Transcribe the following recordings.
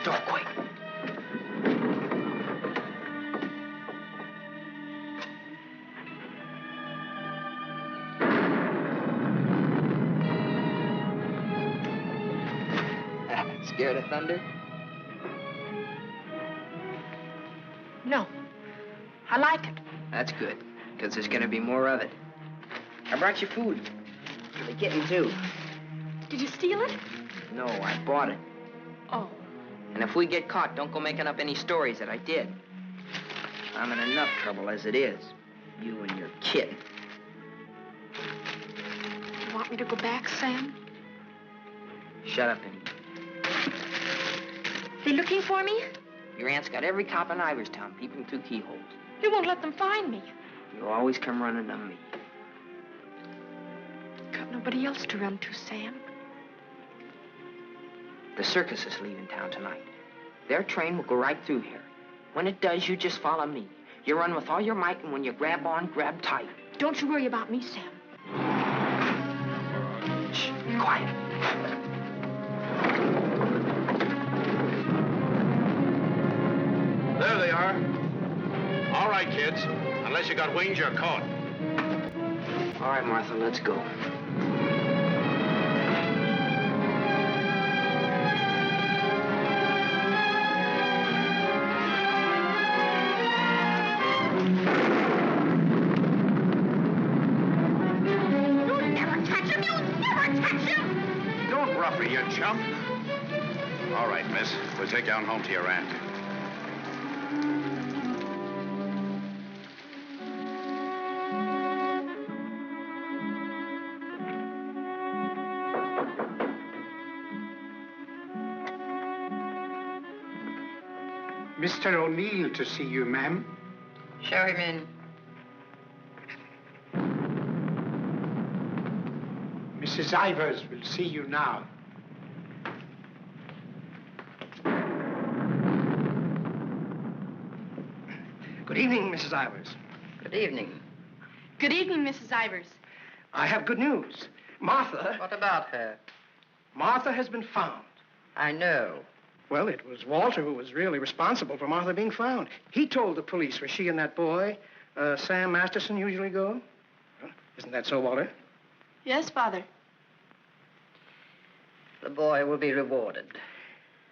the door, quick. Scared of thunder? No. I like it. That's good, because there's going to be more of it. I brought you food. For the kitten, too. Did you steal it? No, I bought it. Oh. And if we get caught, don't go making up any stories that I did. I'm in enough trouble as it is. You and your kitten. You want me to go back, Sam? Shut up and eat. They looking for me? Your aunt's got every cop in Iverstown peeping through keyholes. You won't let them find me. You always come running to me. Got nobody else to run to, Sam. The circus is leaving town tonight. Their train will go right through here. When it does, you just follow me. You run with all your might, and when you grab on, grab tight. Don't you worry about me, Sam. Shh, be quiet. There they are. All right, kids. Unless you got wings, you're caught. All right, Martha, let's go. Don't rough her, you chump. All right, miss. We'll take you on home to your aunt. Mr. O'Neill to see you, ma'am. Show him in. Mrs. Ivers will see you now. Good evening, Mrs. Ivers. Good evening. Good evening, Mrs. Ivers. I have good news. Martha... What about her? Martha has been found. I know. Well, it was Walter who was really responsible for Martha being found. He told the police where she and that boy, Sam Masterson, usually go. Well, isn't that so, Walter? Yes, Father. The boy will be rewarded.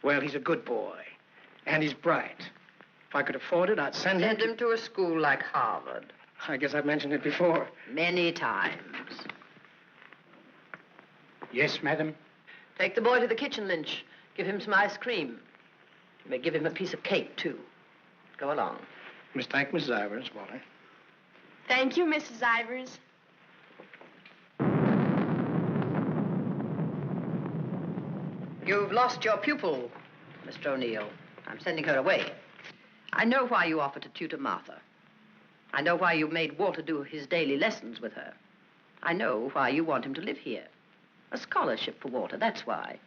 Well, he's a good boy. And he's bright. If I could afford it, I'd send him... Send him to a school like Harvard. I guess I've mentioned it before. Many times. Yes, madam. Take the boy to the kitchen, Lynch. Give him some ice cream. You may give him a piece of cake, too. Go along. Thank Mrs. Ivers, Walter. Thank you, Mrs. Ivers. You've lost your pupil, Mr. O'Neill. I'm sending her away. I know why you offered to tutor Martha. I know why you made Walter do his daily lessons with her. I know why you want him to live here. A scholarship for Walter, that's why.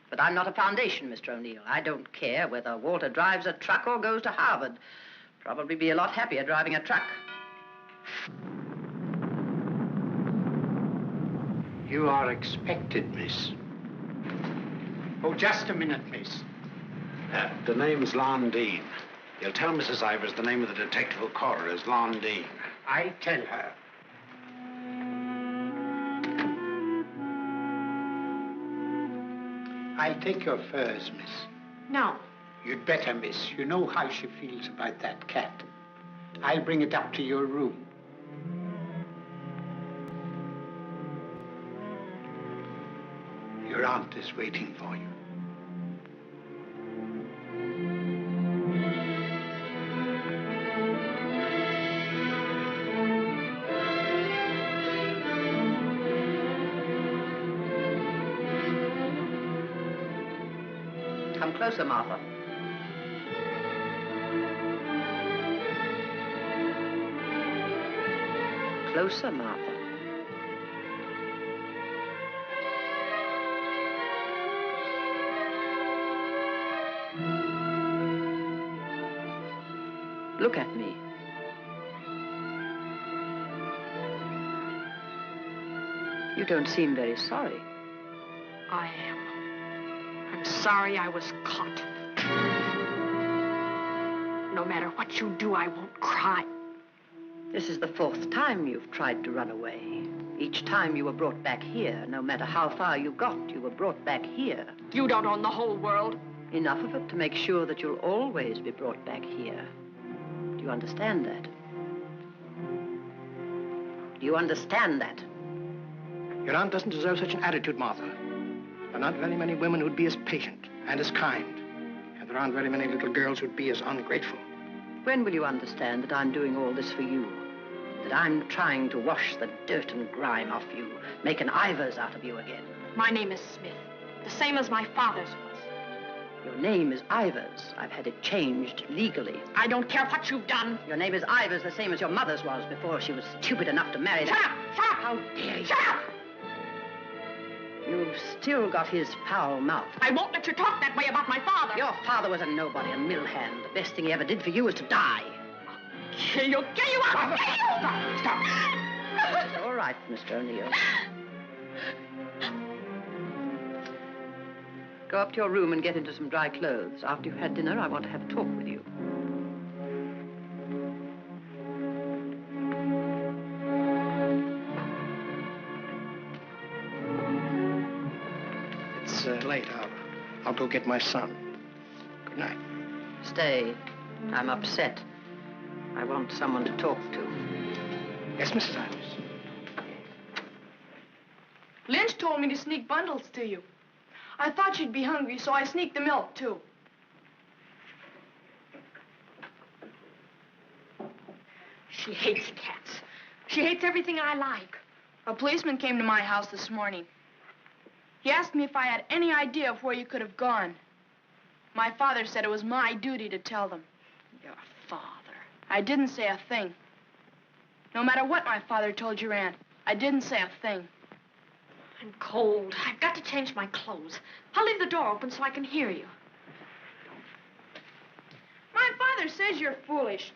But I'm not a foundation, Mr. O'Neill. I don't care whether Walter drives a truck or goes to Harvard. Probably be a lot happier driving a truck. You are expected, miss. Oh, just a minute, miss. The name's Lon Dean. You'll tell Mrs. Ivers the name of the detective who caught her is Lon Dean. I'll tell her. I'll take your furs, miss. No. You'd better, miss. You know how she feels about that cat. I'll bring it up to your room. Your aunt is waiting for you. Come closer, Martha. Closer, Martha. Look at me. You don't seem very sorry. I am. I'm sorry I was caught. no matter what you do, I won't cry. This is the 4th time you've tried to run away. Each time you were brought back here. No matter how far you got, you were brought back here. You don't own the whole world. Enough of it to make sure that you'll always be brought back here. Do you understand that? Do you understand that? Your aunt doesn't deserve such an attitude, Martha. There are not very many women who'd be as patient and as kind. And there aren't very many little girls who'd be as ungrateful. When will you understand that I'm doing all this for you? That I'm trying to wash the dirt and grime off you, make an Ivers out of you again? My name is Smith, the same as my father's was. Your name is Ivers. I've had it changed legally. I don't care what you've done. Your name is Ivers, the same as your mother's was before she was stupid enough to marry Shut that. up! Shut up! How dare you? Shut up! You've still got his foul mouth. I won't let you talk that way about my father. Your father was a nobody, a mill hand. The best thing he ever did for you was to die. Kill you up! Kill you! Stop. It's all right, Mr. O'Neill. Go up to your room and get into some dry clothes. After you've had dinner, I want to have a talk with you. It's late. I'll go get my son. Good night. Stay. I'm upset. I want someone to talk to. Yes, Mrs. Ivers. Lynch told me to sneak bundles to you. I thought you'd be hungry, so I sneaked the milk, too. She hates cats. She hates everything I like. A policeman came to my house this morning. He asked me if I had any idea of where you could have gone. My father said it was my duty to tell them. Your father. I didn't say a thing. No matter what my father told your aunt, I didn't say a thing. I'm cold. I've got to change my clothes. I'll leave the door open so I can hear you. My father says you're foolish.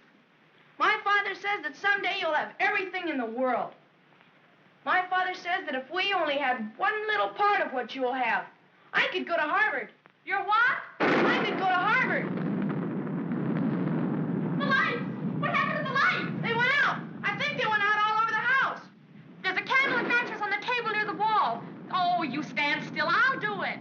My father says that someday you'll have everything in the world. My father says that if we only had one little part of what you'll have, I could go to Harvard. You're what? I could go to Harvard. The lights! What happened to the lights? They went out. I think they went out all over the house. There's a candle and mattress on the table near the wall. Oh, you stand still. I'll do it.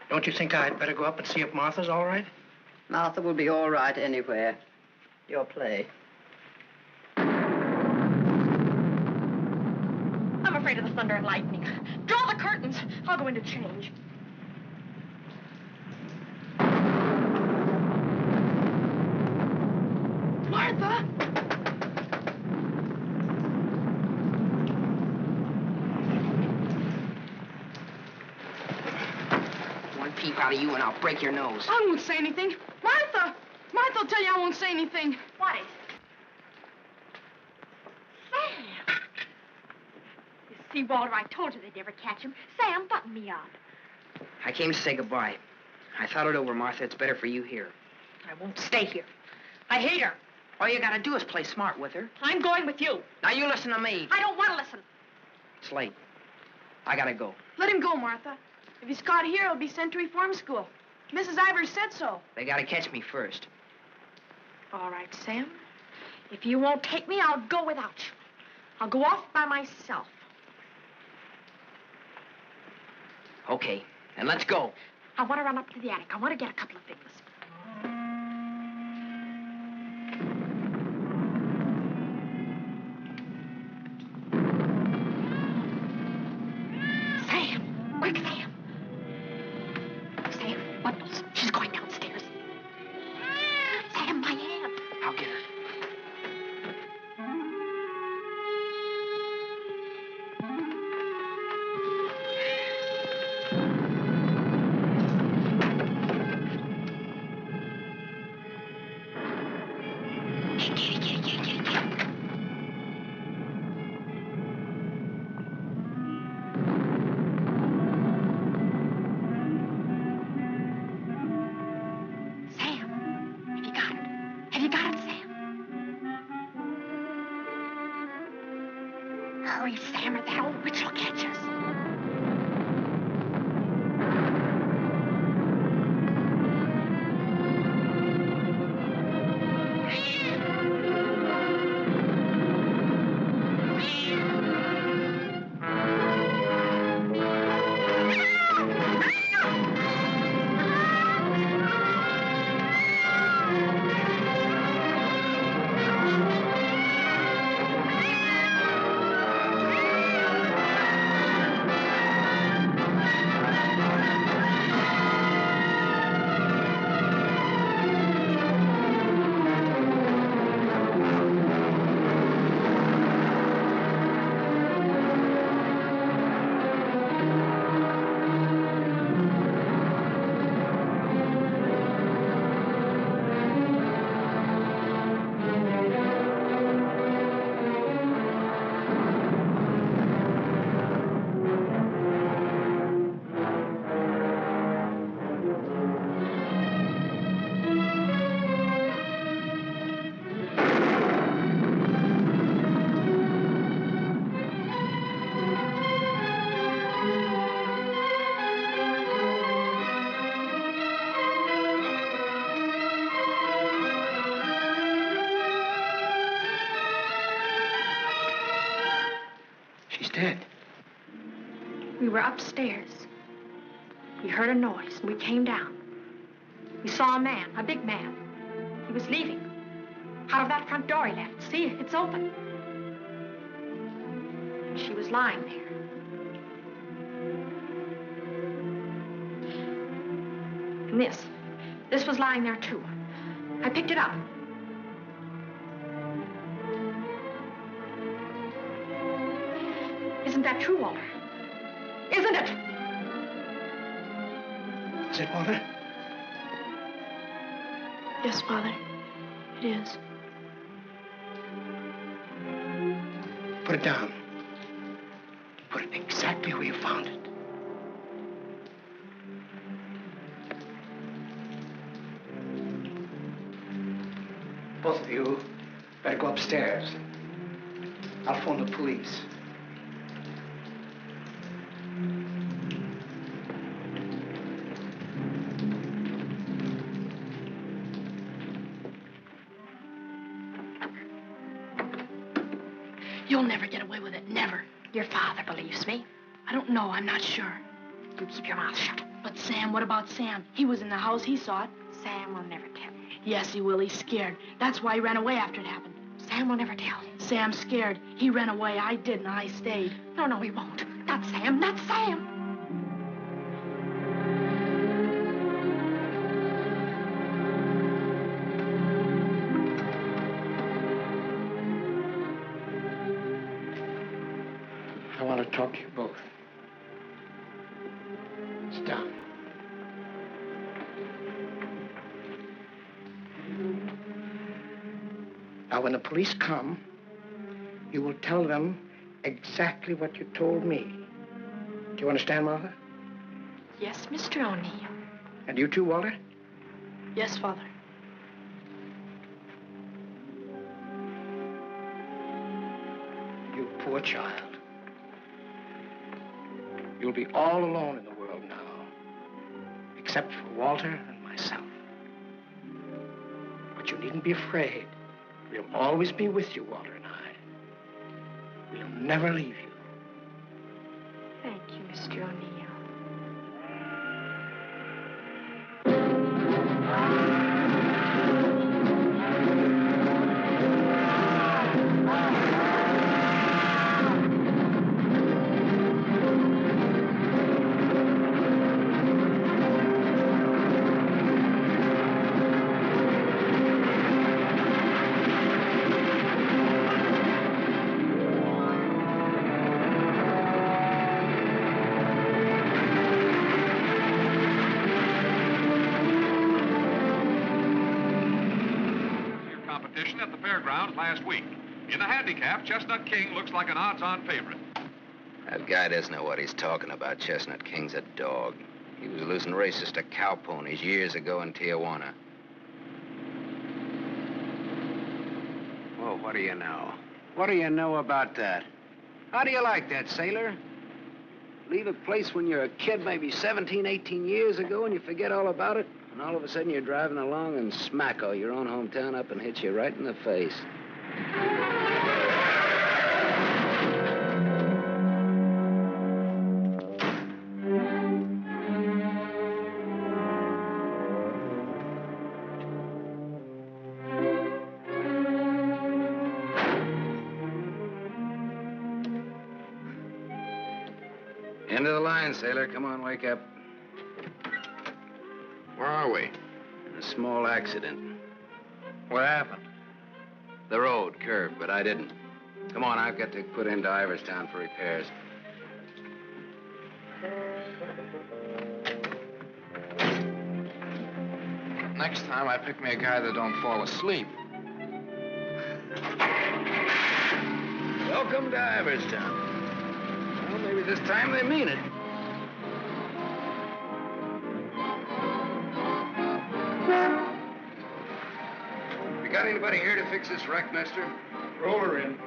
Don't you think I'd better go up and see if Martha's all right? Martha will be all right anywhere. Your play. I'm afraid of the thunder and lightning. Draw the curtains. I'll go in to change. Martha! One peep out of you and I'll break your nose. I won't say anything. Martha! Martha will tell you I won't say anything. What is it? Sam! You see, Walter, I told you they'd never catch him. Sam, button me up. I came to say goodbye. I thought it over, Martha. It's better for you here. I won't stay here. I hate her. All you gotta do is play smart with her. I'm going with you. Now you listen to me. I don't want to listen. It's late. I gotta go. Let him go, Martha. If he's caught here, he'll be sent to reform school. Mrs. Ivers said so. They gotta catch me first. All right, Sam. If you won't take me, I'll go without you. I'll go off by myself. Okay, then let's go. I want to run up to the attic. I want to get a couple of things. Sam! Quick, Sam! Sam, bundles. She's going downstairs. Sam, my aunt. I'll get her. Hurry, Sam, or that old witch will catch us. Dead. We were upstairs. We heard a noise, and we came down. We saw a man, a big man. He was leaving. Out of that front door he left. See, it's open. She was lying there. And this was lying there, too. I picked it up. Isn't that true, Walter? Isn't it? Is it, Walter? Yes, Father. It is. Put it down. Put it exactly where you found it. Both of you better go upstairs. I'll phone the police. You'll never get away with it, never. Your father believes me. I don't know, I'm not sure. You keep your mouth shut. But Sam, what about Sam? He was in the house, he saw it. Sam will never tell. Yes, he will, he's scared. That's why he ran away after it happened. Sam will never tell. Sam's scared. He ran away, I didn't, I stayed. No, he won't. Not Sam, not Sam. I want to talk to you both. Sit down. Now, when the police come, you will tell them exactly what you told me. Do you understand, Martha? Yes, Mr. O'Neill. And you too, Walter? Yes, Father. You poor child. You'll be all alone in the world now, except for Walter and myself. But you needn't be afraid. We'll always be with you, Walter and I. We'll never leave you. Thank you, Mr. O'Neill. At the fairgrounds last week. In the handicap, Chestnut King looks like an odds-on favorite. That guy doesn't know what he's talking about. Chestnut King's a dog. He was losing races to cow ponies years ago in Tijuana. Well, what do you know? What do you know about that? How do you like that, sailor? Leave a place when you're a kid, maybe 17, 18 years ago, and you forget all about it, and all of a sudden you're driving along and smacko, your own hometown up and hits you right in the face. End of the line, sailor. Come on, wake up. Where are we? A small accident. What happened? The road curved, but I didn't. Come on, I've got to put into Iverstown for repairs. Next time, I pick me a guy that don't fall asleep. Welcome to Iverstown. Well, maybe this time they mean it. You got anybody here to fix this wreck, mister? Roll her in.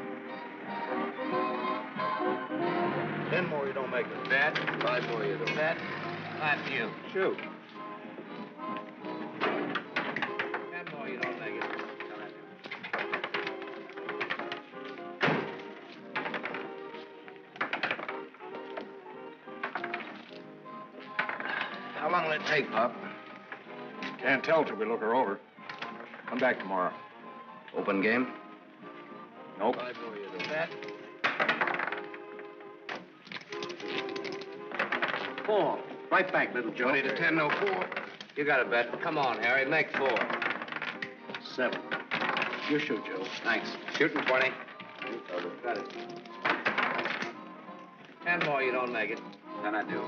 10 more, you don't make it. Bet. 5 more, you don't. Bet. 5 to you. Shoot. 10 more, you don't make it. How long will it take, Pop? Can't tell till we look her over. Come back tomorrow. Open game? Nope. 5 more, you don't. Bet. 4. Right back, little Joe. 20 to 10, no 4. You got a bet. Come on, Harry. Make 4. 7. You shoot, Joe. Thanks. Shooting 20. You cover. Got it. 10 more, you don't make it. Then I do.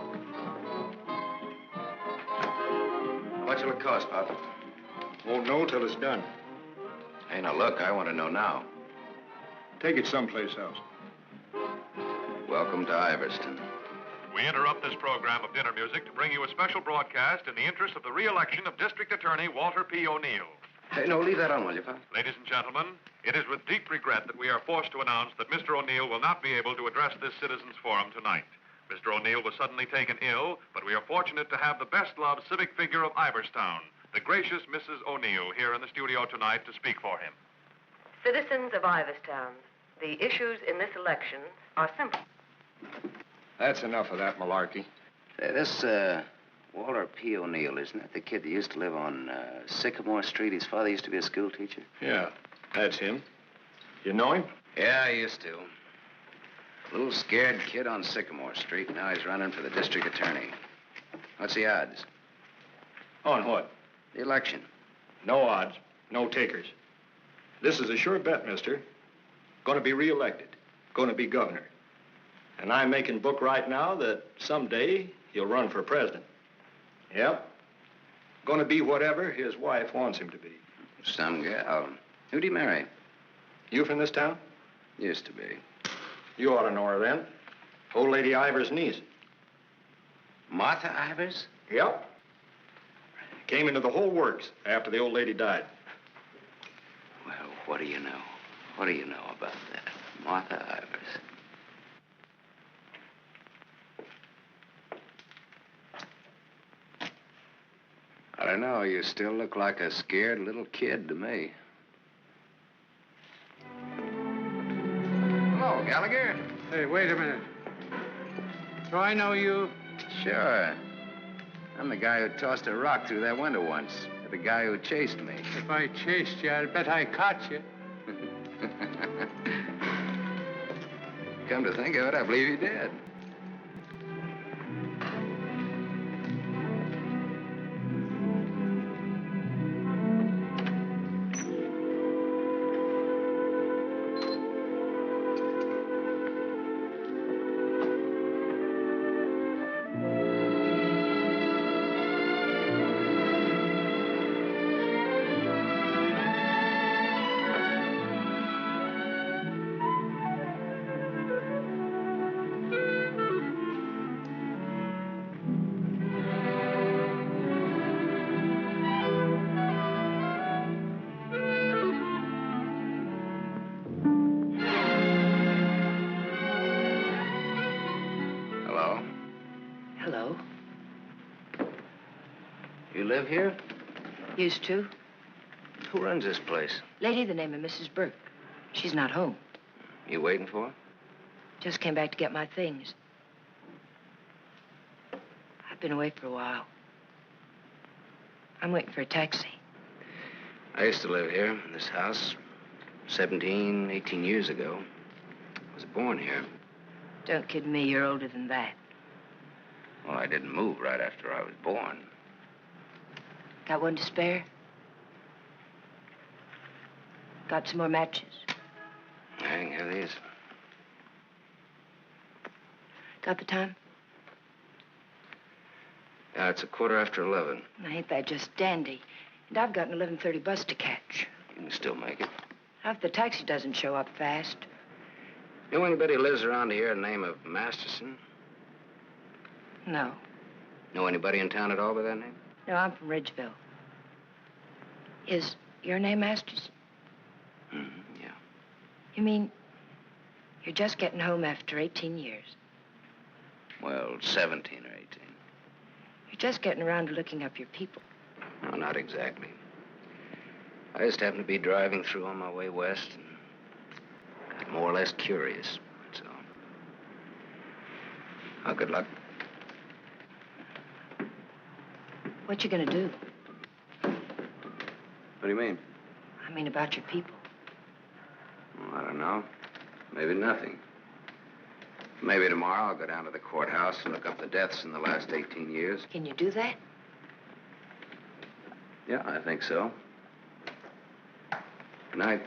How much will it cost, Pop? Won't know till it's done. Hey, now look, I want to know now. Take it someplace else. Welcome to Iverstown. We interrupt this program of dinner music to bring you a special broadcast in the interest of the re-election of District Attorney Walter P. O'Neill. Hey, no, leave that on, will you, Pop? Ladies and gentlemen, it is with deep regret that we are forced to announce that Mr. O'Neill will not be able to address this citizens' forum tonight. Mr. O'Neill was suddenly taken ill, but we are fortunate to have the best-loved civic figure of Iverstown, the gracious Mrs. O'Neill, here in the studio tonight to speak for him. Citizens of Iverstown, the issues in this election are simple. That's enough of that malarkey. Hey, this, Walter P. O'Neill, isn't that the kid that used to live on Sycamore Street? His father used to be a school teacher. Yeah, that's him. You know him? Yeah, I used to. Little scared kid on Sycamore Street. Now he's running for the district attorney. What's the odds? On what? The election. No odds, no takers. This is a sure bet, mister. Going to be re-elected. Going to be governor. And I'm making book right now that someday he'll run for president. Yep. Going to be whatever his wife wants him to be. Some gal. Who'd he marry? You from this town? Used to be. You ought to know her then. Old Lady Ivers' niece. Martha Ivers? Yep. Came into the whole works after the old lady died. Well, what do you know? What do you know about that? Martha Ivers. I don't know. You still look like a scared little kid to me. Hello, Gallagher. Hey, wait a minute. Do I know you? Sure. I'm the guy who tossed a rock through that window once. The guy who chased me. If I chased you, I'd bet I caught you. Come to think of it, I believe you did. live here? Used to. Who runs this place? Lady, the name of Mrs. Burke. She's not home. You waiting for her? Just came back to get my things. I've been away for a while. I'm waiting for a taxi. I used to live here in this house 17, 18 years ago. I was born here. Don't kid me, you're older than that. Well, I didn't move right after I was born. Got one to spare? Got some more matches? I can have these. Got the time? Yeah, it's 11:15. Now, ain't that just dandy? And I've got an 11:30 bus to catch. You can still make it. Now, if the taxi doesn't show up fast. Know anybody who lives around here the name of Masterson? No. Know anybody in town at all by that name? No, I'm from Ridgeville. Is your name Masters? Yeah. You mean you're just getting home after 18 years? Well, 17 or 18. You're just getting around to looking up your people. No, not exactly. I just happened to be driving through on my way west and got more or less curious, that's all. Oh, good luck. What you gonna do? What do you mean? I mean about your people. Well, I don't know. Maybe nothing. Maybe tomorrow I'll go down to the courthouse and look up the deaths in the last 18 years. Can you do that? Yeah, I think so. Good night.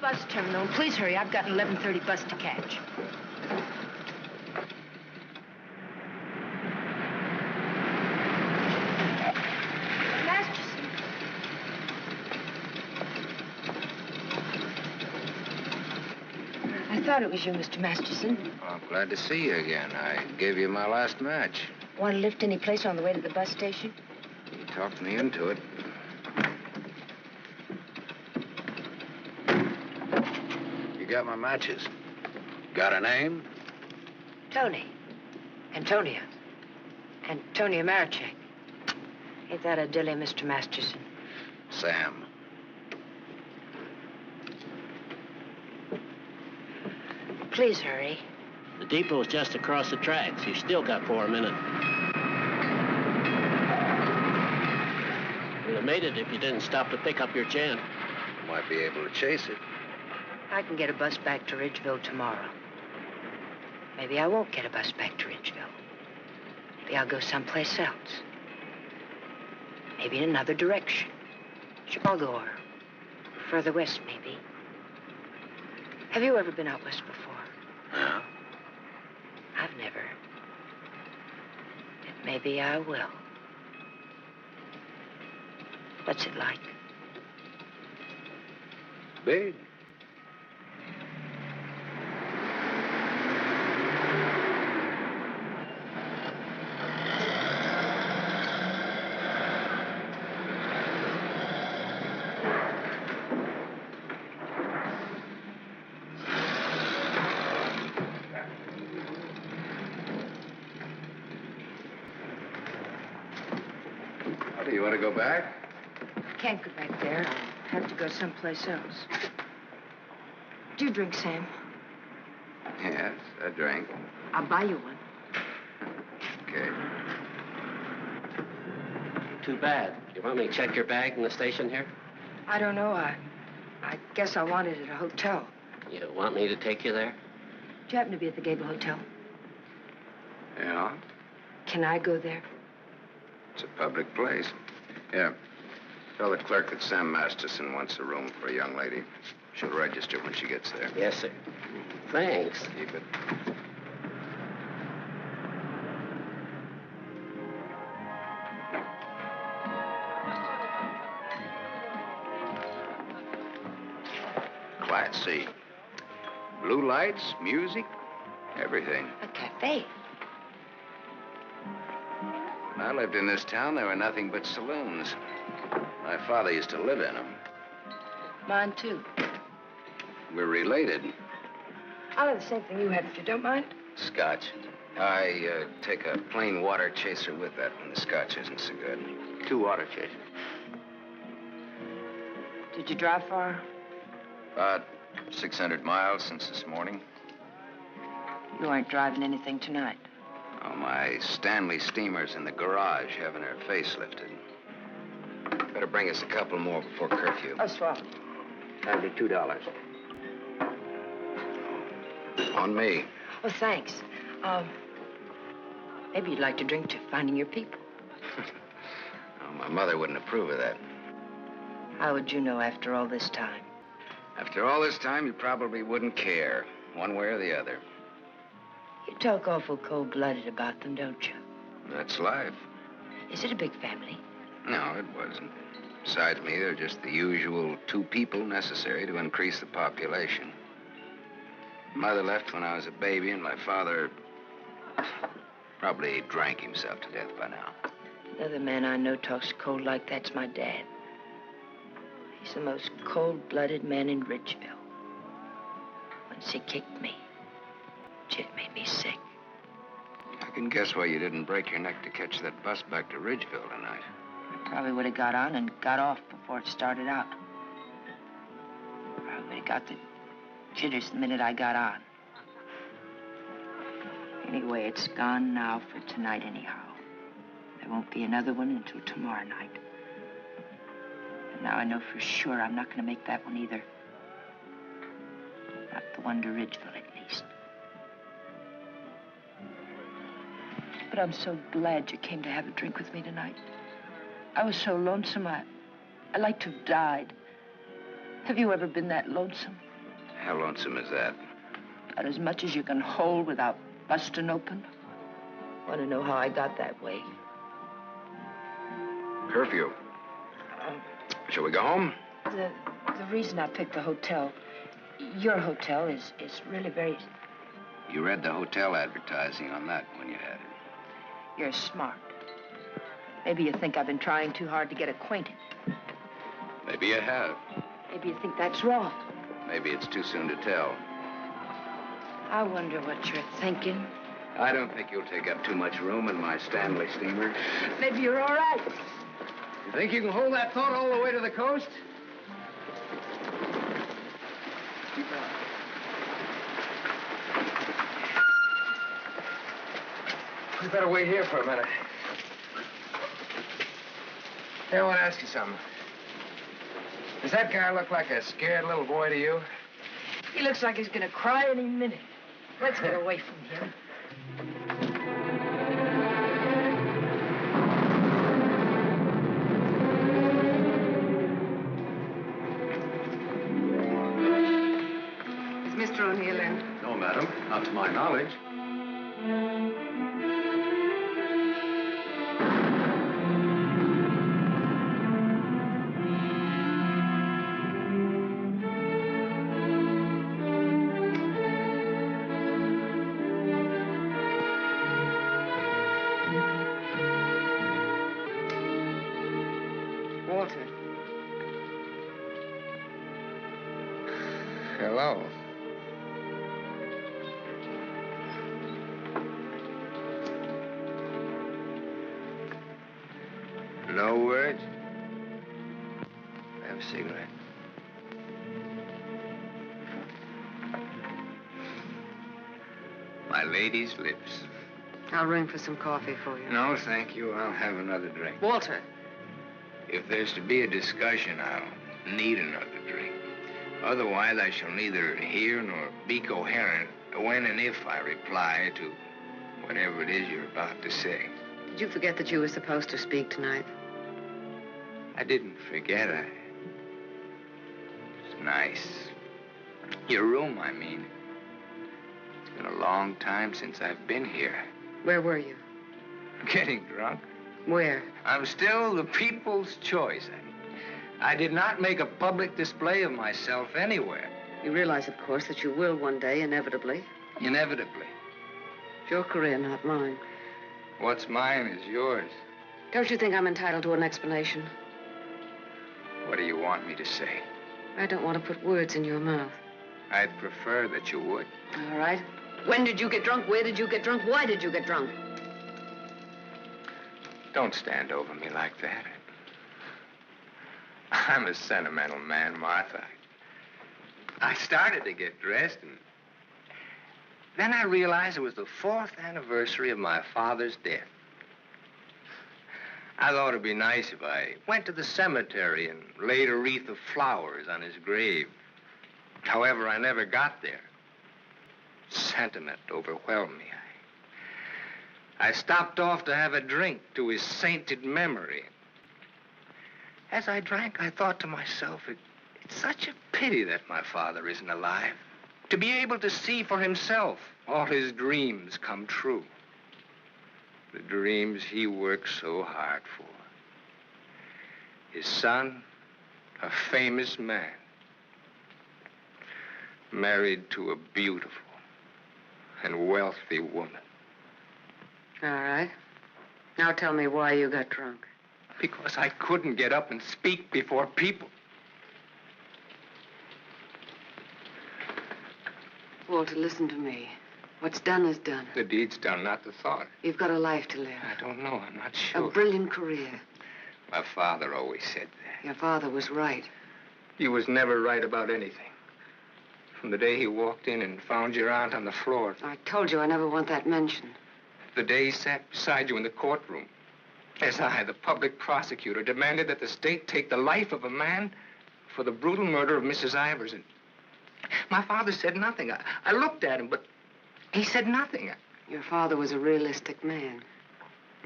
Bus terminal. Please hurry. I've got an 11:30 bus to catch. Masterson. I thought it was you, Mr. Masterson. Well, I'm glad to see you again. I gave you my last match. Want to lift any place on the way to the bus station? You talked me into it. You got my matches. Got a name? Tony. Antonia. Antonia Marichek. Ain't that a dilly, Mr. Masterson? Sam. Please hurry. The depot's just across the tracks. You still got 4 minutes. You'd have made it if you didn't stop to pick up your gent. Might be able to chase it. I can get a bus back to Ridgeville tomorrow. Maybe I won't get a bus back to Ridgeville. Maybe I'll go someplace else. Maybe in another direction. Chicago or further west, maybe. Have you ever been out west before? No. I've never. But maybe I will. What's it like? Big. Do you want to go back? Can't go back there. I'll have to go someplace else. Do you drink, Sam? Yes, a drink. I'll buy you one. Okay. Too bad. You want me to check your bag in the station here? I don't know. I guess I want it at a hotel. You want me to take you there? Do you happen to be at the Gable Hotel? Yeah, Can I go there? it's a public place. Yeah. Tell the clerk that Sam Masterson wants a room for a young lady. She'll register when she gets there. Yes, sir. Thanks. Keep it. Class C. Blue lights, music, everything. A cafe. When I lived in this town, there were nothing but saloons. My father used to live in them. Mine, too. We're related. I'll have the same thing you had, if you don't mind. Scotch. I take a plain water chaser with that when the scotch isn't so good. 2 water chasers. Did you drive far? About 600 miles since this morning. You aren't driving anything tonight. Oh, my Stanley steamer's in the garage having her face lifted. Better bring us a couple more before curfew. Oh, swell. That'll be $2. On me. Oh, thanks. Maybe you'd like to drink to finding your people. Oh, my mother wouldn't approve of that. How would you know after all this time? After all this time, you probably wouldn't care, one way or the other. You talk awful cold-blooded about them, don't you? That's life. Is it a big family? No, it wasn't. Besides me, there are just the usual 2 people necessary to increase the population. Mother left when I was a baby, and my father probably drank himself to death by now. Another man I know talks cold like that's my dad. He's the most cold-blooded man in Ridgeville. Once he kicked me. It made me sick. I can guess why you didn't break your neck to catch that bus back to Ridgeville tonight. I probably would have got on and got off before it started out. Probably would have got the jitters the minute I got on. Anyway, it's gone now for tonight anyhow. There won't be another one until tomorrow night. And now I know for sure I'm not going to make that one either. Not the one to Ridgeville, at least. But I'm so glad you came to have a drink with me tonight. I was so lonesome, I'd like to have died. Have you ever been that lonesome? How lonesome is that? About as much as you can hold without busting open. Want to know how I got that way? Curfew. Shall we go home? The reason I picked the hotel, your hotel, is really very... You read the hotel advertising on that when you had it. You're smart. Maybe you think I've been trying too hard to get acquainted. Maybe you have. Maybe you think that's wrong. Maybe it's too soon to tell. I wonder what you're thinking. I don't think you'll take up too much room in my Stanley steamer. Maybe you're all right. You think you can hold that thought all the way to the coast? You better wait here for a minute. Hey, I want to ask you something. Does that guy look like a scared little boy to you? He looks like he's gonna cry any minute. Let's get away from him. Is Mr. O'Neill in? No, madam, not to my knowledge. Walter. Hello. No words? Have a cigarette. My lady's lips. I'll ring for some coffee for you. No, thank you. I'll have another drink. Walter. If there's to be a discussion, I'll need another drink. Otherwise, I shall neither hear nor be coherent when and if I reply to whatever it is you're about to say. Did you forget that you were supposed to speak tonight? I didn't forget. It's nice. Your room, I mean. It's been a long time since I've been here. Where were you? Getting drunk. Where? I'm still the people's choice. I did not make a public display of myself anywhere. You realize, of course, that you will one day, inevitably. Inevitably. It's your career, not mine. What's mine is yours. Don't you think I'm entitled to an explanation? What do you want me to say? I don't want to put words in your mouth. I'd prefer that you would. All right. When did you get drunk? Where did you get drunk? Why did you get drunk? Don't stand over me like that. I'm a sentimental man, Martha. I started to get dressed, and then I realized it was the 4th anniversary of my father's death. I thought it'd be nice if I went to the cemetery and laid a wreath of flowers on his grave. However, I never got there. Sentiment overwhelmed me. I stopped off to have a drink to his sainted memory. As I drank, I thought to myself, it's such a pity that my father isn't alive. To be able to see for himself all his dreams come true. The dreams he worked so hard for. His son, a famous man, married to a beautiful and wealthy woman. All right. Now tell me why you got drunk. Because I couldn't get up and speak before people. Walter, listen to me. What's done is done. The deed's done, not the thought. You've got a life to live. I don't know. I'm not sure. A brilliant career. My father always said that. Your father was right. He was never right about anything. From the day he walked in and found your aunt on the floor. I told you I never want that mentioned. The day he sat beside you in the courtroom. As I, the public prosecutor, demanded that the state take the life of a man for the brutal murder of Mrs. Ivers. And my father said nothing. I looked at him, but he said nothing. Your father was a realistic man.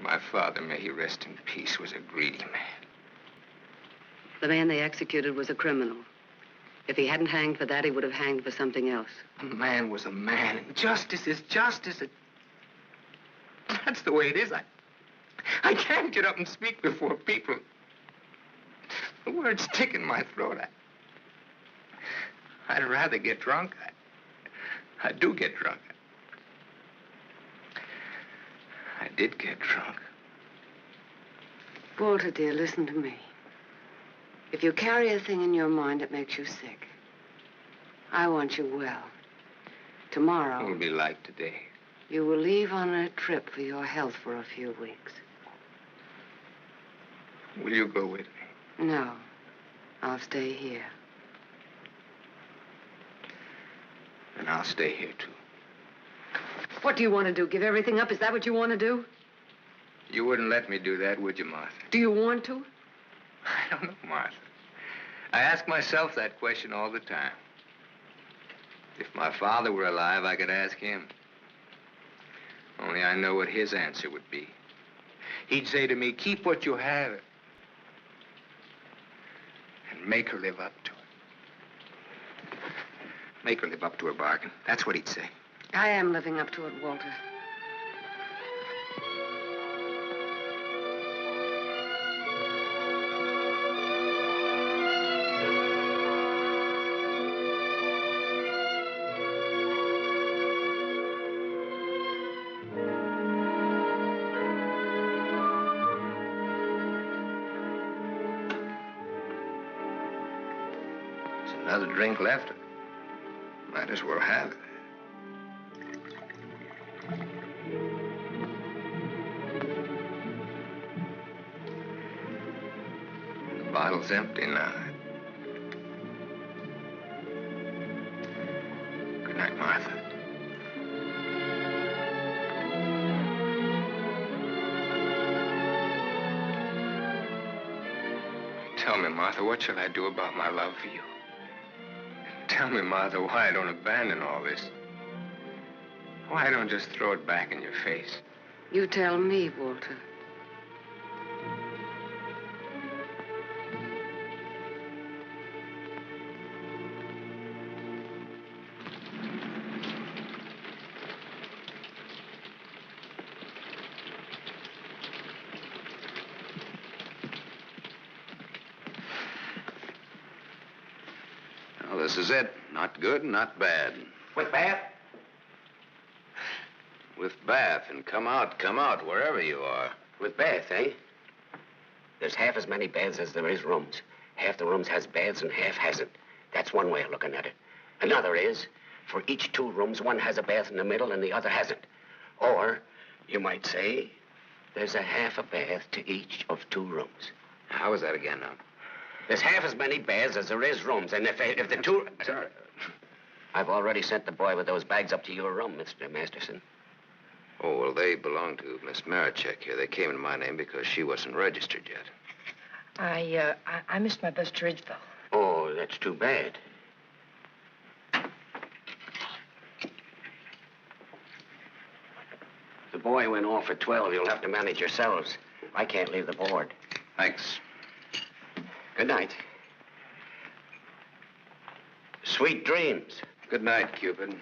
My father, may he rest in peace, was a greedy man. The man they executed was a criminal. If he hadn't hanged for that, he would have hanged for something else. A man was a man, and justice is justice. That's the way it is. I can't get up and speak before people. The words stick in my throat. I'd rather get drunk. I do get drunk. I did get drunk. Walter, dear, listen to me. If you carry a thing in your mind that makes you sick, I want you well. Tomorrow... It'll be like today. You will leave on a trip for your health for a few weeks. Will you go with me? No. I'll stay here. And I'll stay here, too. What do you want to do? Give everything up? Is that what you want to do? You wouldn't let me do that, would you, Martha? Do you want to? I don't know, Martha. I ask myself that question all the time. If my father were alive, I could ask him. Only I know what his answer would be. He'd say to me, keep what you have and make her live up to it. Make her live up to her bargain. That's what he'd say. I am living up to it, Walter. There's another drink left. Might as well have it. The bottle's empty now. Good night, Martha. Tell me, Martha, what shall I do about my love for you? Tell me, Martha, why I don't abandon all this. Why I don't just throw it back in your face. You tell me, Walter. Well, this is it. Not good, not bad. With Bath? With Bath, and come out, wherever you are. With Bath, eh? There's half as many baths as there is rooms. Half the rooms has baths and half hasn't. That's one way of looking at it. Another is, for each 2 rooms, one has a bath in the middle and the other hasn't. Or, you might say, there's a half a bath to each of 2 rooms. How is that again now? There's half as many baths as there is rooms, and if the 2... Sorry. I've already sent the boy with those bags up to your room, Mr. Masterson. Oh, well, they belong to Miss Marichek here. They came in my name because she wasn't registered yet. I missed my bus to Ridgeville. Oh, that's too bad. The boy went off at 12. You'll have to manage yourselves. I can't leave the board. Thanks. Good night. Sweet dreams. Good night, Cupid.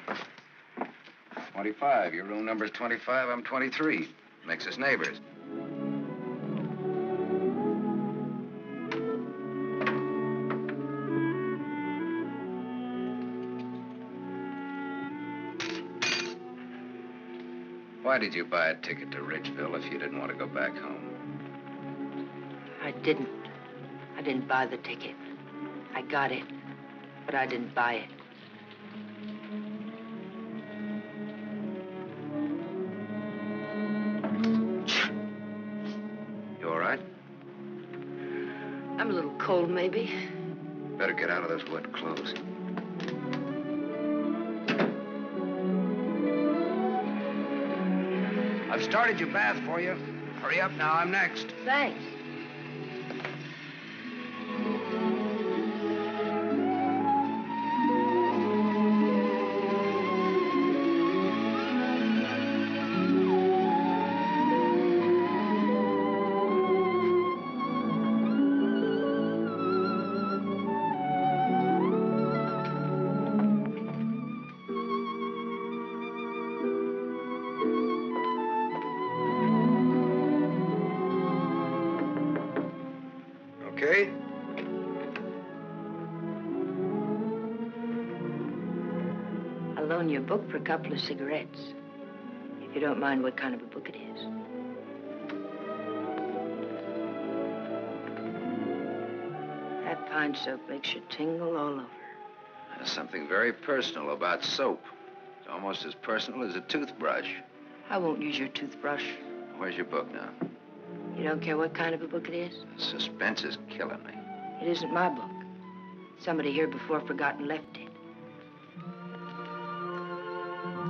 25. Your room number's 25. I'm 23. Makes us neighbors. Why did you buy a ticket to Ridgeville if you didn't want to go back home? I didn't. I didn't buy the ticket. I got it, but I didn't buy it. You all right? I'm a little cold, maybe. Better get out of those wet clothes. I've started your bath for you. Hurry up now, I'm next. Thanks. Okay? I'll loan you a book for a couple of cigarettes. If you don't mind what kind of a book it is. That pine soap makes you tingle all over. There's something very personal about soap. It's almost as personal as a toothbrush. I won't use your toothbrush. Where's your book now? You don't care what kind of a book it is? Suspense is killing me. It isn't my book. Somebody here before forgot and left it.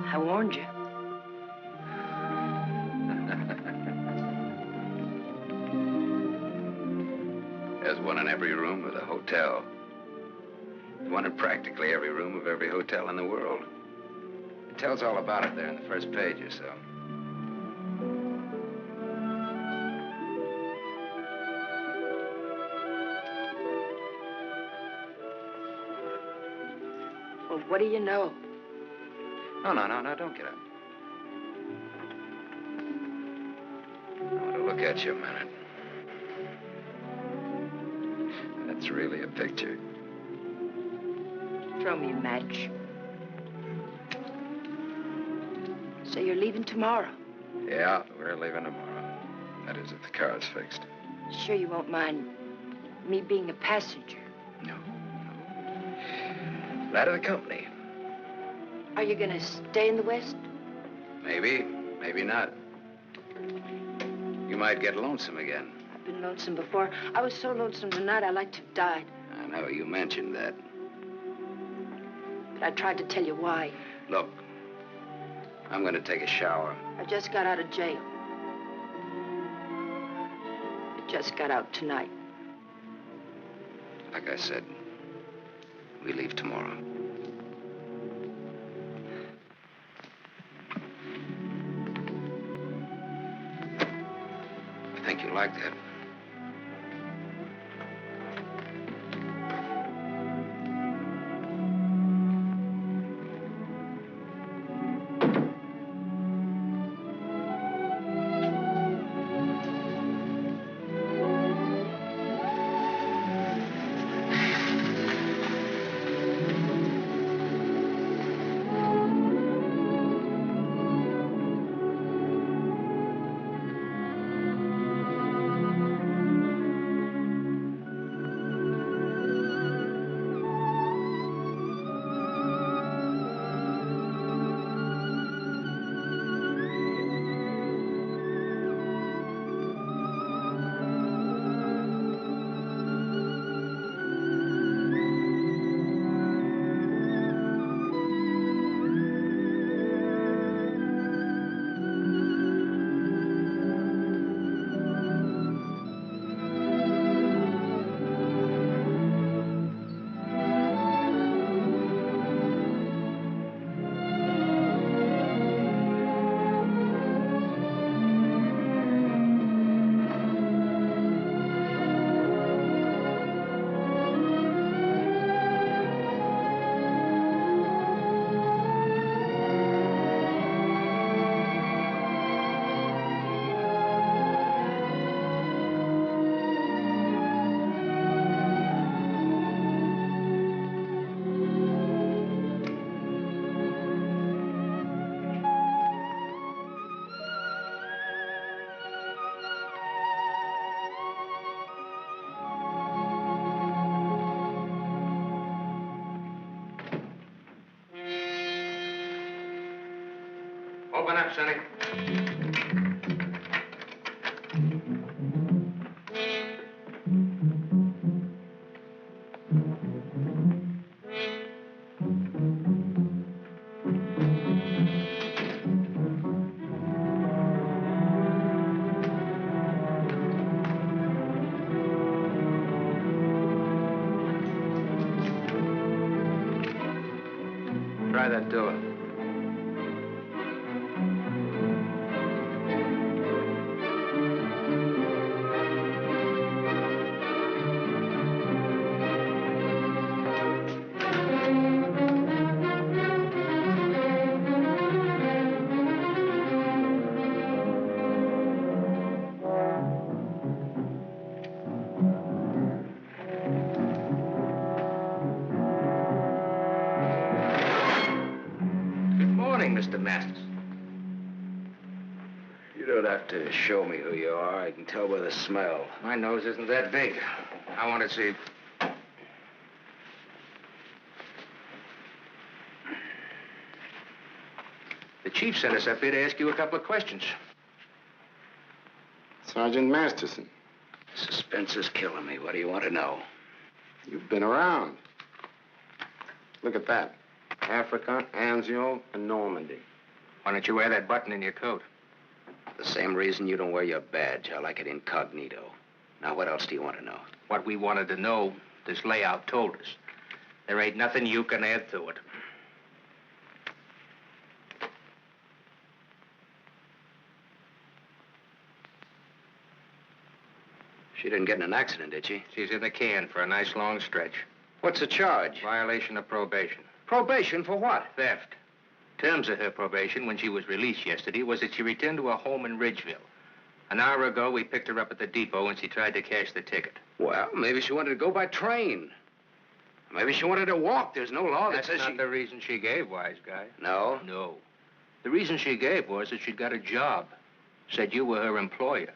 I warned you. There's one in every room of the hotel. One in practically every room of every hotel in the world. It tells all about it there in the first page or so. Well, what do you know? No, don't get up. I want to look at you a minute. That's really a picture. Throw me a match. So you're leaving tomorrow? Yeah, we're leaving tomorrow. That is, if the car's fixed. Sure you won't mind me being a passenger? No. Glad of the company. Are you gonna stay in the West? Maybe, maybe not. You might get lonesome again. I've been lonesome before. I was so lonesome tonight I'd like to have died. I know, you mentioned that. But I tried to tell you why. Look, I'm going to take a shower. I just got out of jail. I just got out tonight. Like I said, we leave tomorrow. I think you like that. Open up, Sonny. Try that door. Mr. Masters. You don't have to show me who you are. I can tell by the smell. My nose isn't that big. I want to see. The chief sent us up here to ask you a couple of questions. Sergeant Masterson. Suspense is killing me. What do you want to know? You've been around. Look at that. Africa, Anzio, and Normandy. Why don't you wear that button in your coat? The same reason you don't wear your badge. I like it incognito. Now, what else do you want to know? What we wanted to know, this layout told us. There ain't nothing you can add to it. She didn't get in an accident, did she? She's in the can for a nice long stretch. What's the charge? Violation of probation. Probation for what? Theft. Terms of her probation when she was released yesterday was that she returned to her home in Ridgeville. An hour ago, we picked her up at the depot and she tried to cash the ticket. Well, maybe she wanted to go by train. Maybe she wanted to walk. There's no law that says That's not the reason she gave, wise guy. No? No. The reason she gave was that she'd got a job. Said you were her employer.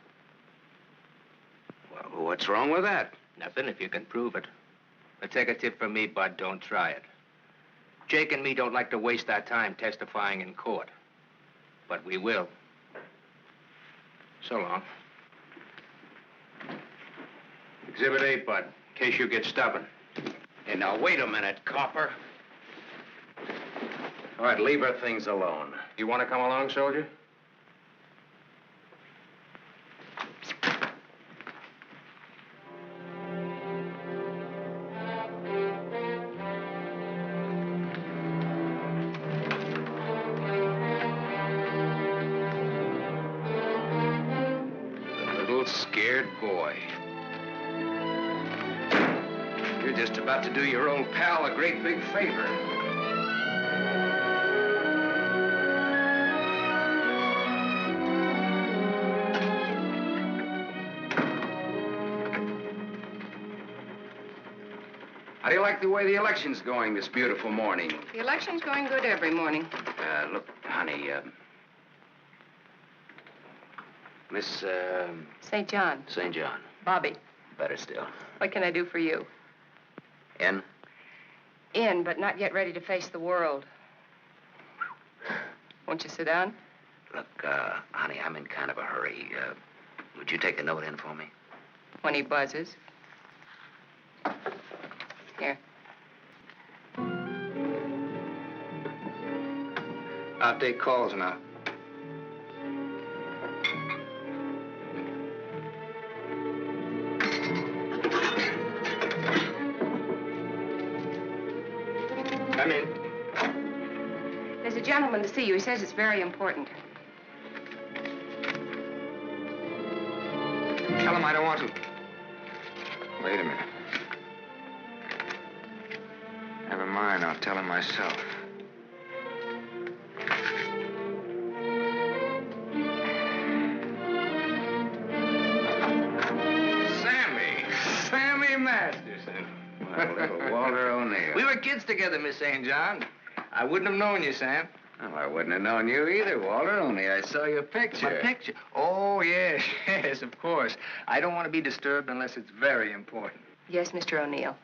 Well, what's wrong with that? Nothing if you can prove it. But take a tip from me, Bud, don't try it. Jake and me don't like to waste our time testifying in court. But we will. So long. Exhibit 8, Bud, in case you get stubborn. Hey, now, wait a minute, copper. All right, leave her things alone. You want to come along, soldier? Scared boy. You're just about to do your old pal a great big favor. How do you like the way the election's going this beautiful morning? The election's going good every morning. Look, honey, Miss, St. John. St. John. Bobby. Better still. What can I do for you? In? In, but not yet ready to face the world. Won't you sit down? Look, honey, I'm in kind of a hurry. Would you take a note in for me? When he buzzes. Here. I'll take calls now. Come in. There's a gentleman to see you. He says it's very important. Tell him I don't want to. Wait a minute. Never mind, I'll tell him myself. Sammy Masterson. Well, little Walter O'Neill. We were kids together, Miss St. John. I wouldn't have known you, Sam. Well, I wouldn't have known you either, Walter, only I saw your picture. My picture? Oh, yes, yes, of course. I don't want to be disturbed unless it's very important. Yes, Mr. O'Neill.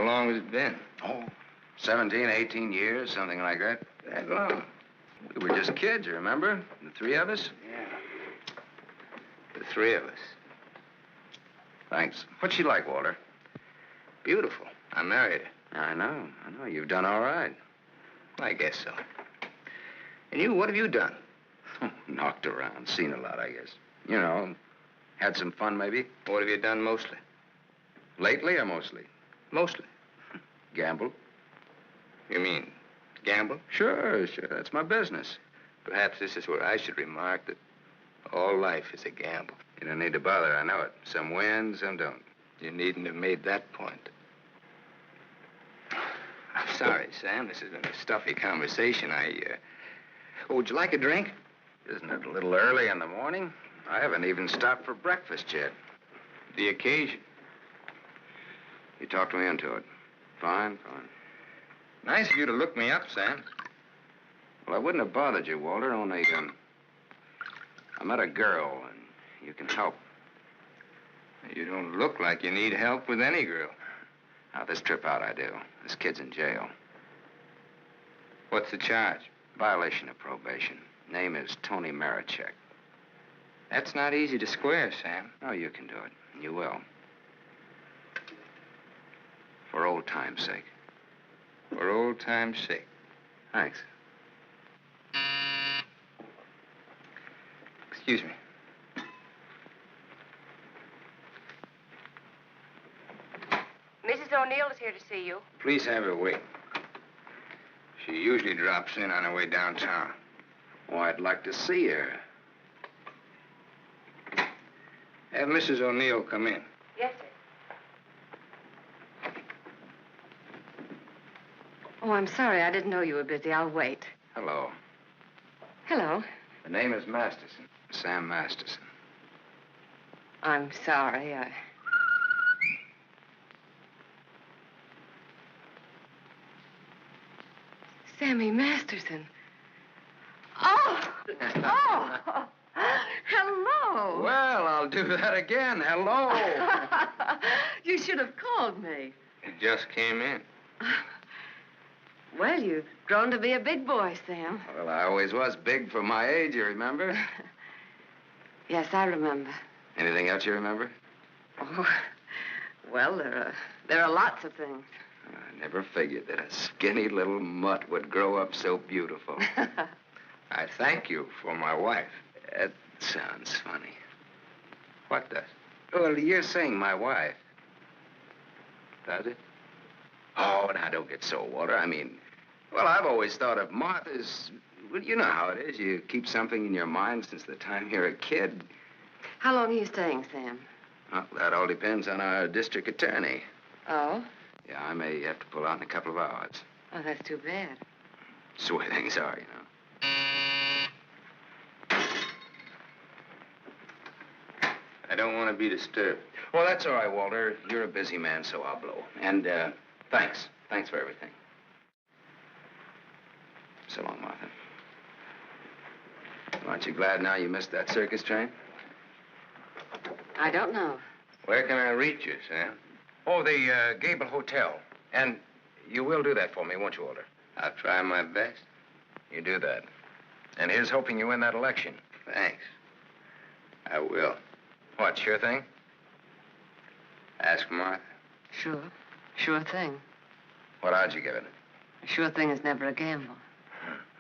long has it been? Oh, 17, 18 years, something like that. That long? We were just kids, you remember? The three of us? Yeah. The three of us. Thanks. What's she like, Walter? Beautiful. I married her. I know. You've done all right. I guess so. And you, what have you done? Knocked around, seen a lot, I guess. You know, had some fun, maybe. What have you done mostly? Lately or mostly? Mostly. Gamble. You mean gamble? Sure. That's my business. Perhaps this is where I should remark that all life is a gamble. You don't need to bother, I know it. Some win, some don't. You needn't have made that point. I'm sorry, Sam. This has been a stuffy conversation. Oh, would you like a drink? Isn't it a little early in the morning? I haven't even stopped for breakfast yet. The occasion. You talked me into it. Fine. Nice of you to look me up, Sam. Well, I wouldn't have bothered you, Walter, only, I met a girl, and you can help. You don't look like you need help with any girl. Now, this trip out I do. This kid's in jail. What's the charge? Violation of probation. Name is Tony Marichek. That's not easy to square, Sam. Oh, you can do it. And you will. For old time's sake. For old time's sake. Thanks. Excuse me. Mrs. O'Neill is here to see you. Please have her wait. She usually drops in on her way downtown. Oh, I'd like to see her. Have Mrs. O'Neill come in. Yes, sir. Oh, I'm sorry. I didn't know you were busy. I'll wait. Hello. Hello. The name is Masterson. Sam Masterson. I'm sorry. Sammy Masterson. Oh! Hello. Well, I'll do that again. Hello. You should have called me. It just came in. Well, you've grown to be a big boy, Sam. Well, I always was big for my age, you remember? Yes, I remember. Anything else you remember? Oh, well, there are lots of things. I never figured that a skinny little mutt would grow up so beautiful. I thank you for my wife. That sounds funny. What does? Well, you're saying my wife. Does it? Oh, now, don't get so, Walter. I mean, well, I've always thought of Martha's... Well, you know how it is. You keep something in your mind since the time you're a kid. How long are you staying, Sam? Well, that all depends on our district attorney. Oh? Yeah, I may have to pull out in a couple of hours. Oh, that's too bad. It's the way things are, you know. I don't want to be disturbed. Well, that's all right, Walter. You're a busy man, so I'll blow. And, thanks. Thanks for everything. So long, Martha. Aren't you glad now you missed that circus train? I don't know. Where can I reach you, Sam? Oh, the, Gable Hotel. And you will do that for me, won't you, Walter? I'll try my best. You do that. And here's hoping you win that election. Thanks. I will. What, sure thing? Ask Martha. Sure. Sure thing. What odds you give it? A sure thing is never a gamble.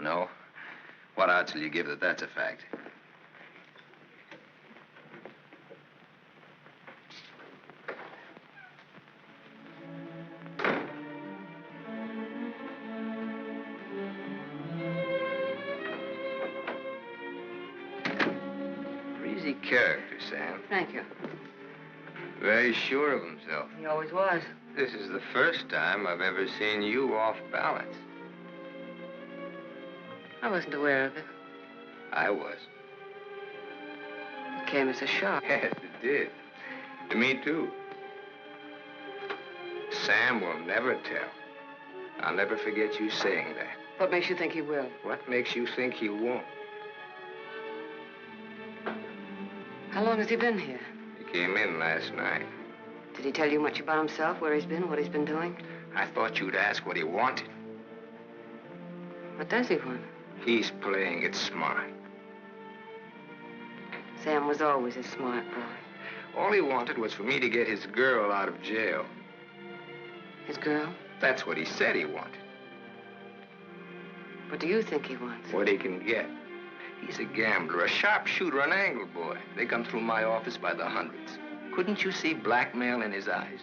No? What odds will you give that that's a fact? Breezy character, Sam. Thank you. Very sure of himself. He always was. This is the first time I've ever seen you off balance. I wasn't aware of it. I was. It came as a shock. Yes, it did. To me, too. Sam will never tell. I'll never forget you saying that. What makes you think he will? What makes you think he won't? How long has he been here? He came in last night. Did he tell you much about himself, where he's been, what he's been doing? I thought you'd ask what he wanted. What does he want? He's playing it smart. Sam was always a smart boy. All he wanted was for me to get his girl out of jail. His girl? That's what he said he wanted. What do you think he wants? What he can get. He's a gambler, a sharpshooter, an angle boy. They come through my office by the hundreds. Couldn't you see blackmail in his eyes?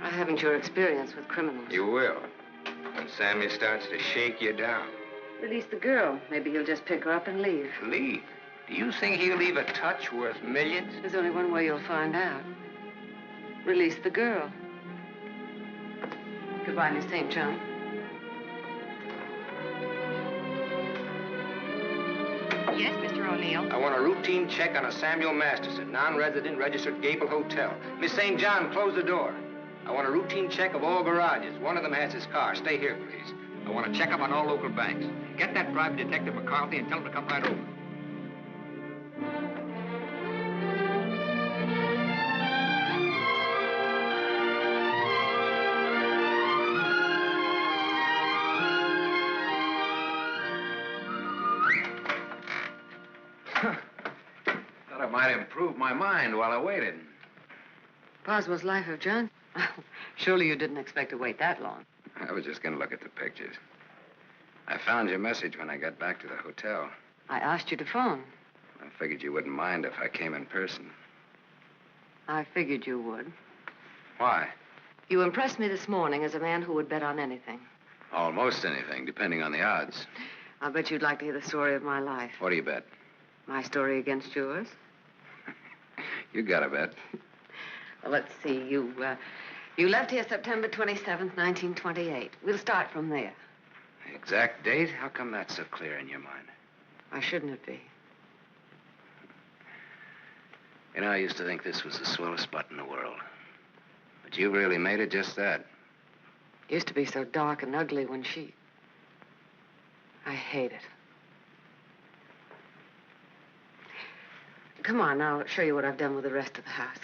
I haven't your experience with criminals. You will. When Sammy starts to shake you down. Release the girl. Maybe he'll just pick her up and leave. Leave? Do you think he'll leave a touch worth millions? There's only one way you'll find out. Release the girl. Goodbye, Miss St. John. Yes, Mr. O'Neill. I want a routine check on a Samuel Masterson, non-resident, registered Gable Hotel. Miss St. John, close the door. I want a routine check of all garages. One of them has his car. Stay here, please. I want to check up on all local banks. Get that private detective McCarthy and tell him to come right over. Thought I might improve my mind while I waited. Boswell's Life of John? Surely you didn't expect to wait that long. I was just going to look at the pictures. I found your message when I got back to the hotel. I asked you to phone. I figured you wouldn't mind if I came in person. I figured you would. Why? You impressed me this morning as a man who would bet on anything. Almost anything, depending on the odds. I'll bet you'd like to hear the story of my life. What do you bet? My story against yours. You got a bet. Well, let's see. You left here September 27th, 1928. We'll start from there. The exact date? How come that's so clear in your mind? Why shouldn't it be? You know, I used to think this was the swellest spot in the world. But you really made it just that. It used to be so dark and ugly when she... I hate it. Come on, I'll show you what I've done with the rest of the house.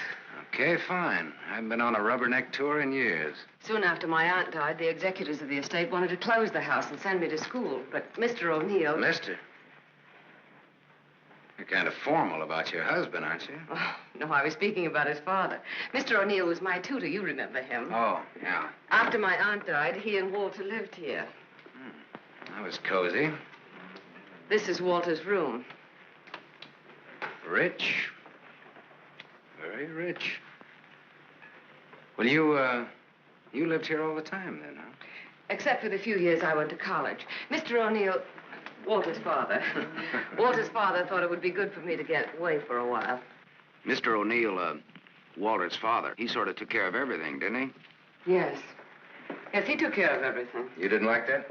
Okay, fine. I haven't been on a rubberneck tour in years. Soon after my aunt died, the executors of the estate wanted to close the house and send me to school. But Mr. O'Neill... Mister? You're kind of formal about your husband, aren't you? Oh, no, I was speaking about his father. Mr. O'Neill was my tutor. You remember him. Oh, yeah. After my aunt died, he and Walter lived here. That was cozy. This is Walter's room. Rich. Very rich. Well, you lived here all the time then, huh? Except for the few years I went to college. Mr. O'Neill, Walter's father. Walter's father thought it would be good for me to get away for a while. Mr. O'Neill, Walter's father, he sort of took care of everything, didn't he? Yes. Yes, he took care of everything. You didn't like that?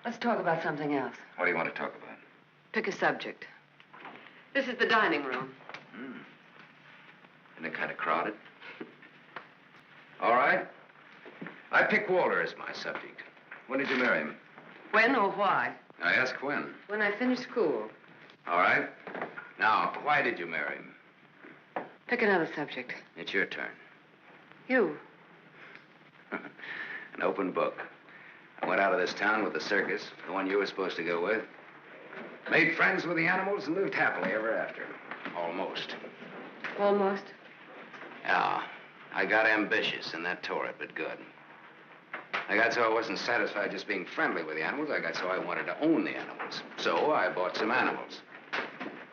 Let's talk about something else. What do you want to talk about? Pick a subject. This is the dining room. Isn't it kind of crowded? All right. I pick Walter as my subject. When did you marry him? When or why? I ask when. When I finished school. All right. Now, why did you marry him? Pick another subject. It's your turn. You. An open book. I went out of this town with the circus, the one you were supposed to go with. Made friends with the animals and lived happily ever after. Almost. Almost? Yeah. I got ambitious, and that tore it, but good. I got so I wasn't satisfied just being friendly with the animals. I got so I wanted to own the animals. So I bought some animals.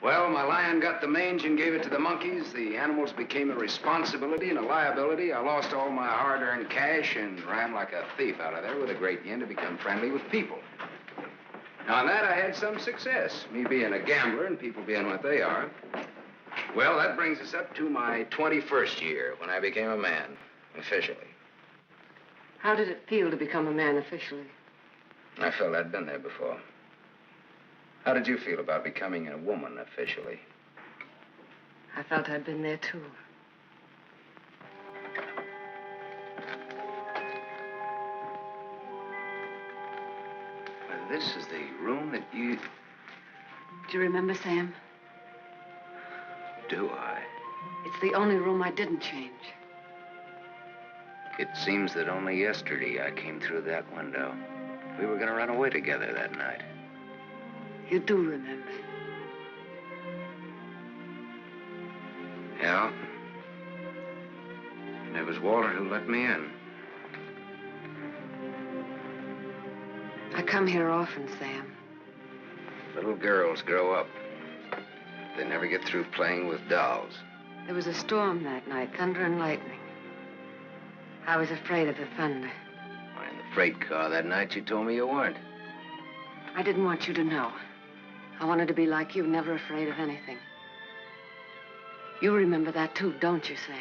Well, my lion got the mange and gave it to the monkeys. The animals became a responsibility and a liability. I lost all my hard-earned cash and ran like a thief out of there with a great yen to become friendly with people. Now, on that, I had some success, me being a gambler and people being what they are. Well, that brings us up to my 21st year, when I became a man, officially. How did it feel to become a man officially? I felt I'd been there before. How did you feel about becoming a woman officially? I felt I'd been there, too. Well, this is the room that you... Do you remember, Sam? Do I? It's the only room I didn't change. It seems that only yesterday I came through that window. We were gonna run away together that night. You do remember. Yeah. And it was Walter who let me in. I come here often, Sam. Little girls grow up. They never get through playing with dolls. There was a storm that night, thunder and lightning. I was afraid of the thunder. Why, in the freight car that night, you told me you weren't. I didn't want you to know. I wanted to be like you, never afraid of anything. You remember that too, don't you, Sam?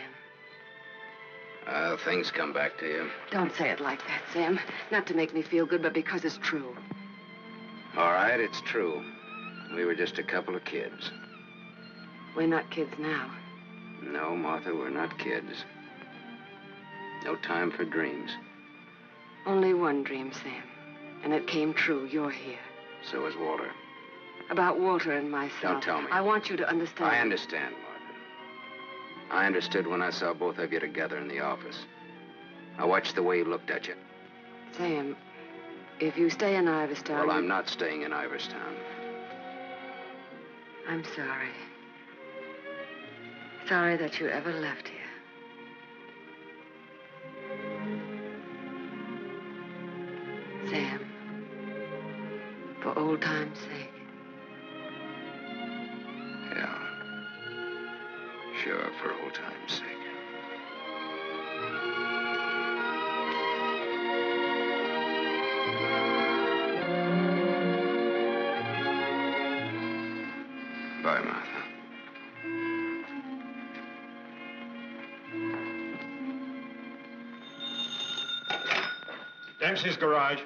Things come back to you. Don't say it like that, Sam. Not to make me feel good, but because it's true. All right, it's true. We were just a couple of kids. We're not kids now. No, Martha, we're not kids. No time for dreams. Only one dream, Sam. And it came true. You're here. So is Walter. About Walter and myself. Don't tell me. I want you to understand. I understand, Martha. I understood when I saw both of you together in the office. I watched the way he looked at you. Sam, if you stay in Iverstown... Well, I'm not staying in Iverstown. I'm sorry. Sorry that you ever left here. Sam, for old time's sake. Yeah. Sure, for old time's sake. Bye, Martha. Dempsey's garage.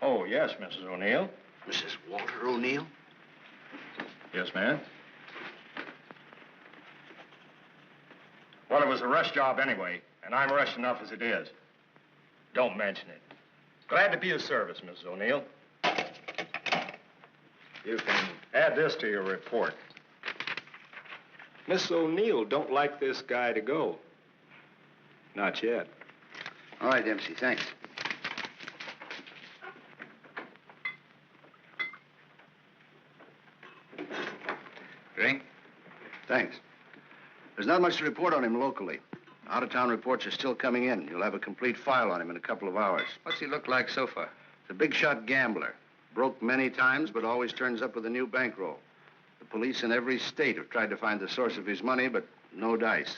Oh, yes, Mrs. O'Neill. Mrs. Walter O'Neill? Yes, ma'am. Well, it was a rush job anyway, and I'm rushed enough as it is. Don't mention it. Glad to be of service, Mrs. O'Neill. You can add this to your report. Miss O'Neill don't like this guy to go. Not yet. All right, Dempsey, thanks. Drink? Thanks. There's not much to report on him locally. Out-of-town reports are still coming in. You'll have a complete file on him in a couple of hours. What's he look like so far? He's a big-shot gambler. Broke many times, but always turns up with a new bankroll. The police in every state have tried to find the source of his money, but no dice.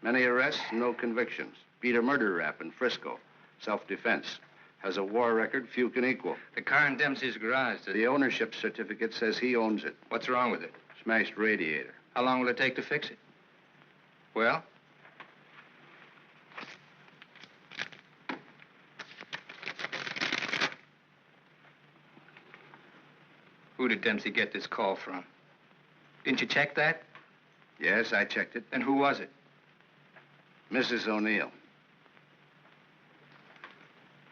Many arrests, no convictions. Beat a murder rap in Frisco. Self-defense. Has a war record few can equal. The car in Dempsey's garage. The ownership certificate says he owns it. What's wrong with it? Smashed radiator. How long will it take to fix it? Well? Who did Dempsey get this call from? Didn't you check that? Yes, I checked it. Then who was it? Mrs. O'Neill.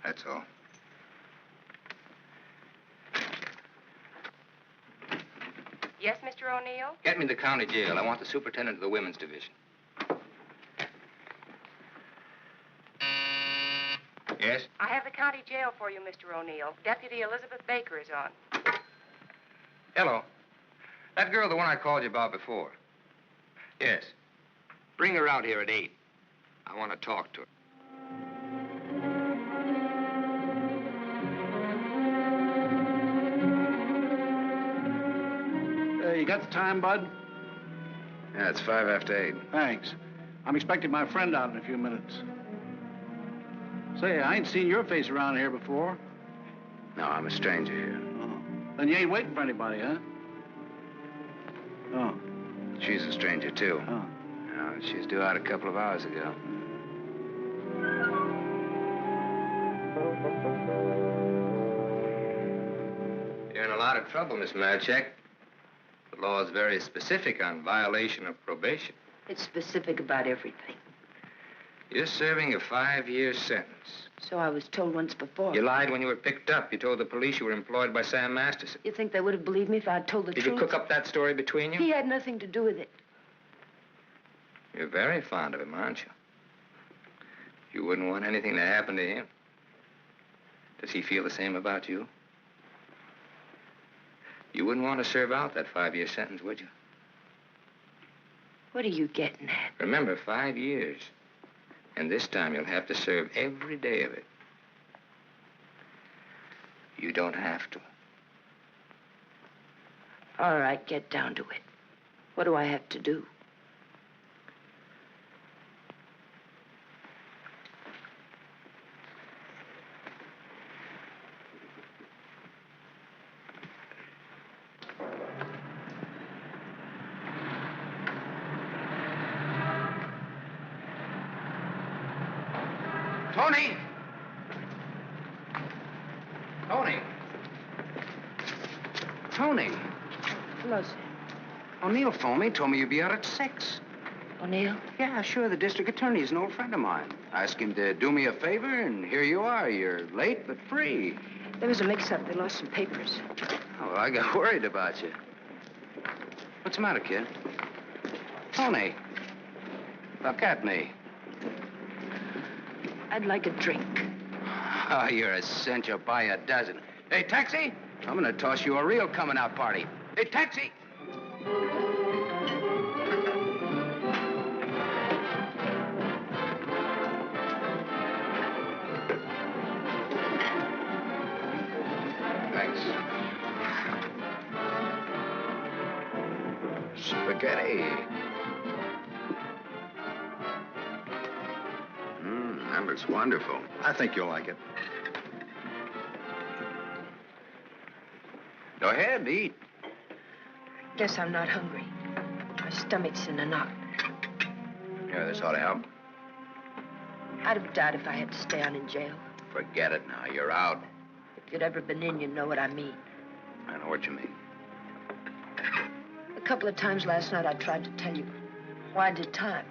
That's all. Yes, Mr. O'Neill? Get me the county jail. I want the superintendent of the women's division. Yes? I have the county jail for you, Mr. O'Neill. Deputy Elizabeth Baker is on. Hello. That girl, the one I called you about before. Yes. Bring her out here at 8. I want to talk to her. You got the time, Bud? Yeah, it's 5 after 8. Thanks. I'm expecting my friend out in a few minutes. Say, I ain't seen your face around here before. No, I'm a stranger here. Oh. Then you ain't waiting for anybody, huh? Oh. She's a stranger, too. Oh. No, she's due out a couple of hours ago. You're in a lot of trouble, Miss Marchek. The law is very specific on violation of probation. It's specific about everything. You're serving a 5-year sentence. So I was told once before. You lied when you were picked up. You told the police you were employed by Sam Masterson. You think they would have believed me if I'd told the truth? Did you cook up that story between you? He had nothing to do with it. You're very fond of him, aren't you? You wouldn't want anything to happen to him. Does he feel the same about you? You wouldn't want to serve out that 5-year sentence, would you? What are you getting at? Remember, 5 years. And this time you'll have to serve every day of it. You don't have to. All right, get down to it. What do I have to do? Tony! Tony! Tony! Hello, sir. O'Neill phoned me, told me you'd be out at 6. O'Neill? Yeah, sure, the district attorney is an old friend of mine. I asked him to do me a favor, and here you are. You're late, but free. There was a mix-up. They lost some papers. Oh, well, I got worried about you. What's the matter, kid? Tony, look at me. I'd like a drink. Oh, you're a cinch. You'll buy a dozen. Hey, taxi! I'm gonna toss you a real coming-out party. Hey, taxi! Thanks. Spaghetti. That looks wonderful. I think you'll like it. Go ahead, eat. Guess I'm not hungry. My stomach's in a knot. Here, this ought to help. I'd have died if I had to stay on in jail. Forget it now. You're out. If you'd ever been in, you'd know what I mean. I know what you mean. A couple of times last night I tried to tell you why I did time.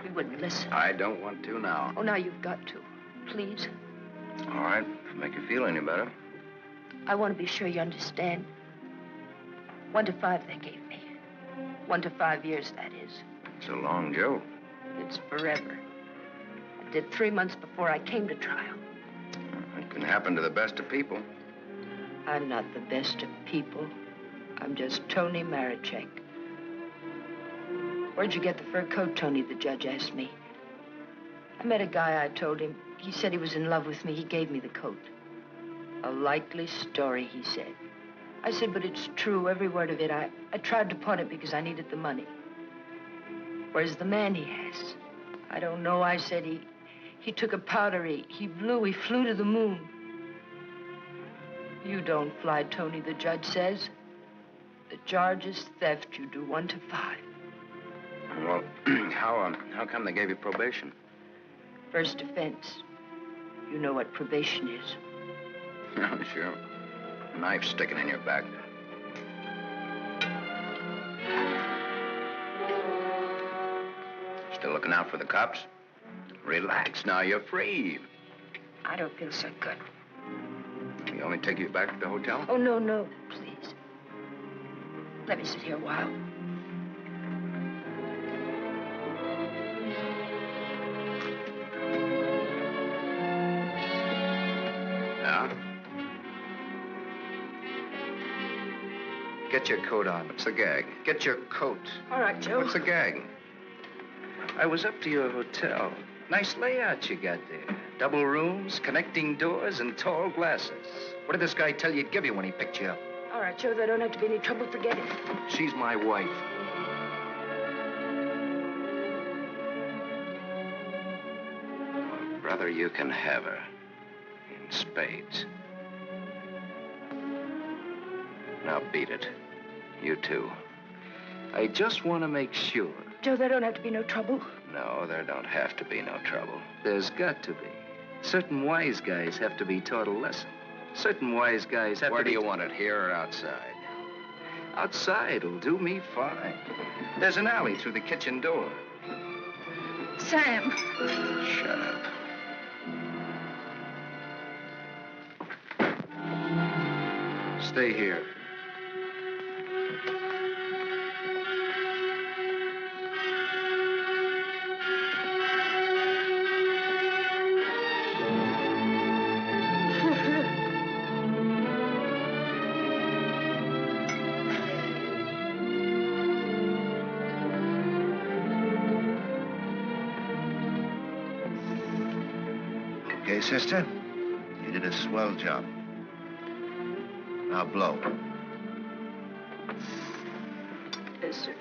You wouldn't listen. I don't want to now. Oh, now you've got to. Please. All right, if it make you feel any better. I want to be sure you understand. 1 to 5 they gave me. 1 to 5 years, that is. It's a long joke. It's forever. I did 3 months before I came to trial. It can happen to the best of people. I'm not the best of people. I'm just Tony Marichek. Where'd you get the fur coat, Tony? The judge asked me. I met a guy, I told him. He said he was in love with me. He gave me the coat. A likely story, he said. I said, but it's true, every word of it. I tried to pawn it because I needed the money. Where's the man he has? I don't know, I said. He took a powder, he flew to the moon. You don't fly, Tony, the judge says. The charge is theft. You do 1 to 5. Well, how come they gave you probation? First offense. You know what probation is. Oh, sure. A knife sticking in your back. Still looking out for the cops? Relax now, you're free. I don't feel so good. You want me to take you back to the hotel? Oh, no, please. Let me sit here a while. Yeah? Get your coat on. What's the gag? Get your coat. All right, Joe. What's the gag? I was up to your hotel. Nice layout you got there. Double rooms, connecting doors, and tall glasses. What did this guy tell you he'd give you when he picked you up? All right, Joe, there don't have to be any trouble. Forget it. She's my wife. Well, brother, you can have her. In spades. Now beat it. You too. I just want to make sure. Joe, there don't have to be no trouble. No, there don't have to be no trouble. There's got to be. Certain wise guys have to be taught a lesson. Certain wise guys have Where to be... do you want it, here or outside? Outside'll do me fine. There's an alley through the kitchen door. Sam. Shut up. Stay here. Okay, sister? You did a swell job. Now blow. Yes, sir.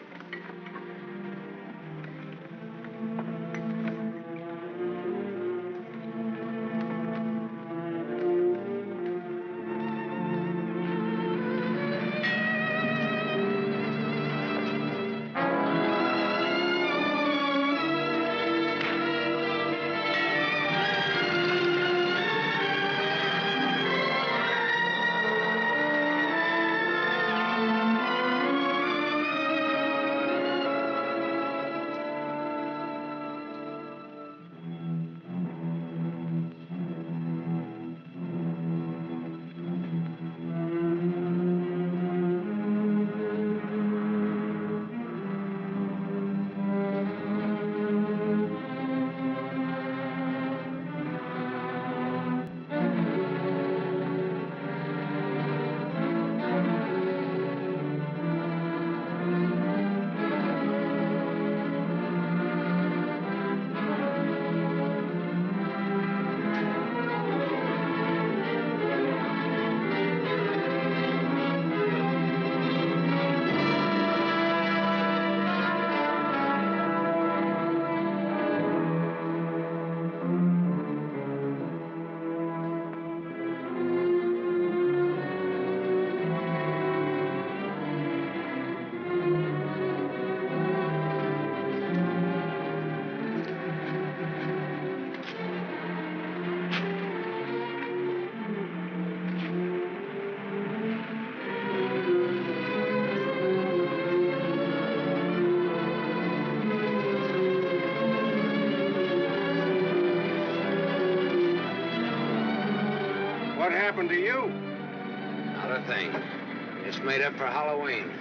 What happened to you? Not a thing. Just made up for Halloween.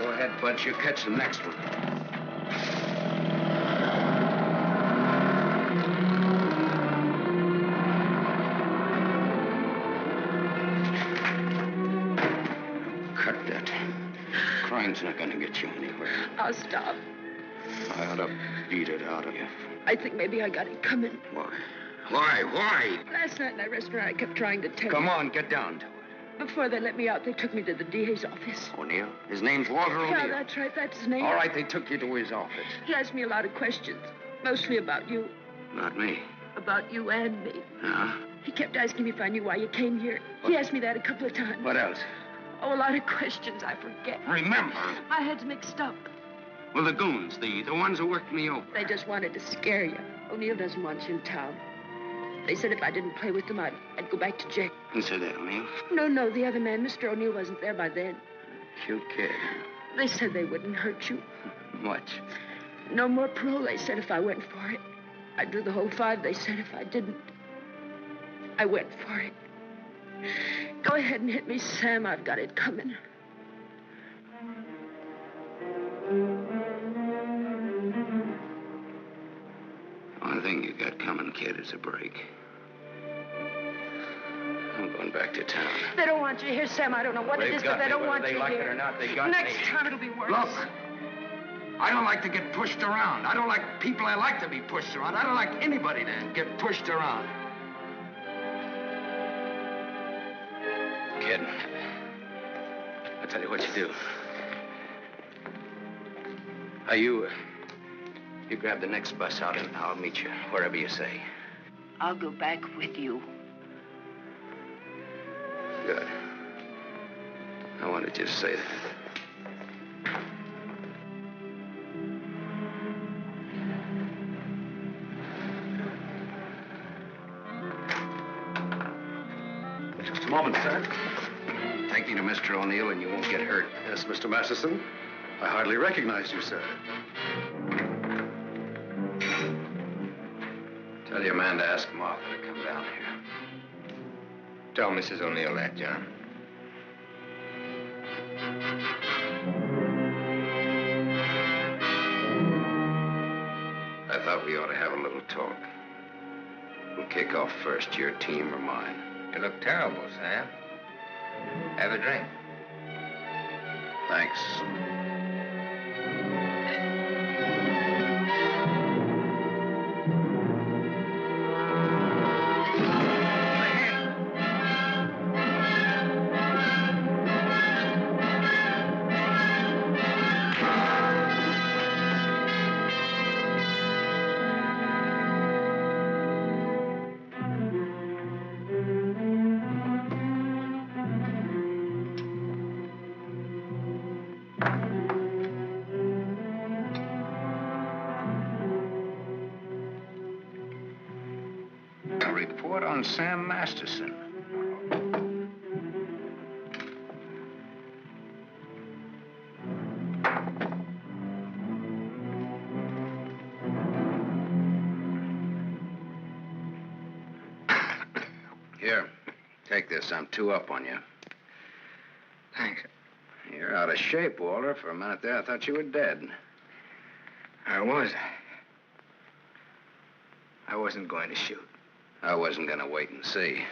Go ahead, Bud. You catch the next one. Cut that. Crime's not gonna get you anywhere. I'll stop. I ought to beat it out of you. I think maybe I got it coming. Why? Why? Last night in that restaurant, I kept trying to tell Come you. on, get down to it. Before they let me out, they took me to the DA's office. O'Neill? His name's Walter O'Neill. Yeah, that's right. That's his name. All right, they took you to his office. He asked me a lot of questions, mostly about you. Not me. About you and me. Huh? He kept asking me if I knew why you came here. He asked me that a couple of times. What else? Oh, a lot of questions I forget. Remember. My head's mixed up. Well, the goons, the ones who worked me over. They just wanted to scare you. O'Neill doesn't want you in town. They said if I didn't play with them, I'd go back to jail. Who said that, O'Neill? No, the other man, Mr. O'Neill, wasn't there by then. Cute kid. They said they wouldn't hurt you. Much. No more parole, they said, if I went for it. I'd do the whole 5, they said, if I didn't. I went for it. Go ahead and hit me, Sam. I've got it coming. One thing you got coming, kid, is a break. I'm going back to town. They don't want you here, Sam. I don't know what it is, but they don't want you here. Whether they like it or not, they got Next me. time it'll be worse. Look, I don't like to get pushed around. I don't like people I like to be pushed around. I don't like anybody to get pushed around. Kid, I'll tell you what you do. You grab the next bus out and I'll meet you wherever you say. I'll go back with you. Good. I wanted you to say that. Just a moment, sir. Take me to Mr. O'Neill and you won't get hurt. Yes, Mr. Masterson. I hardly recognized you, sir. Tell your man to ask Martha to come down here. Tell Mrs. O'Neill that, John. I thought we ought to have a little talk. We'll kick off first, your team or mine. You look terrible, Sam. Have a drink. Thanks. A report on Sam Masterson. Here, take this. I'm 2 up on you. Thanks. You're out of shape, Walter. For a minute there, I thought you were dead. I was. I wasn't going to shoot. I wasn't going to wait and see.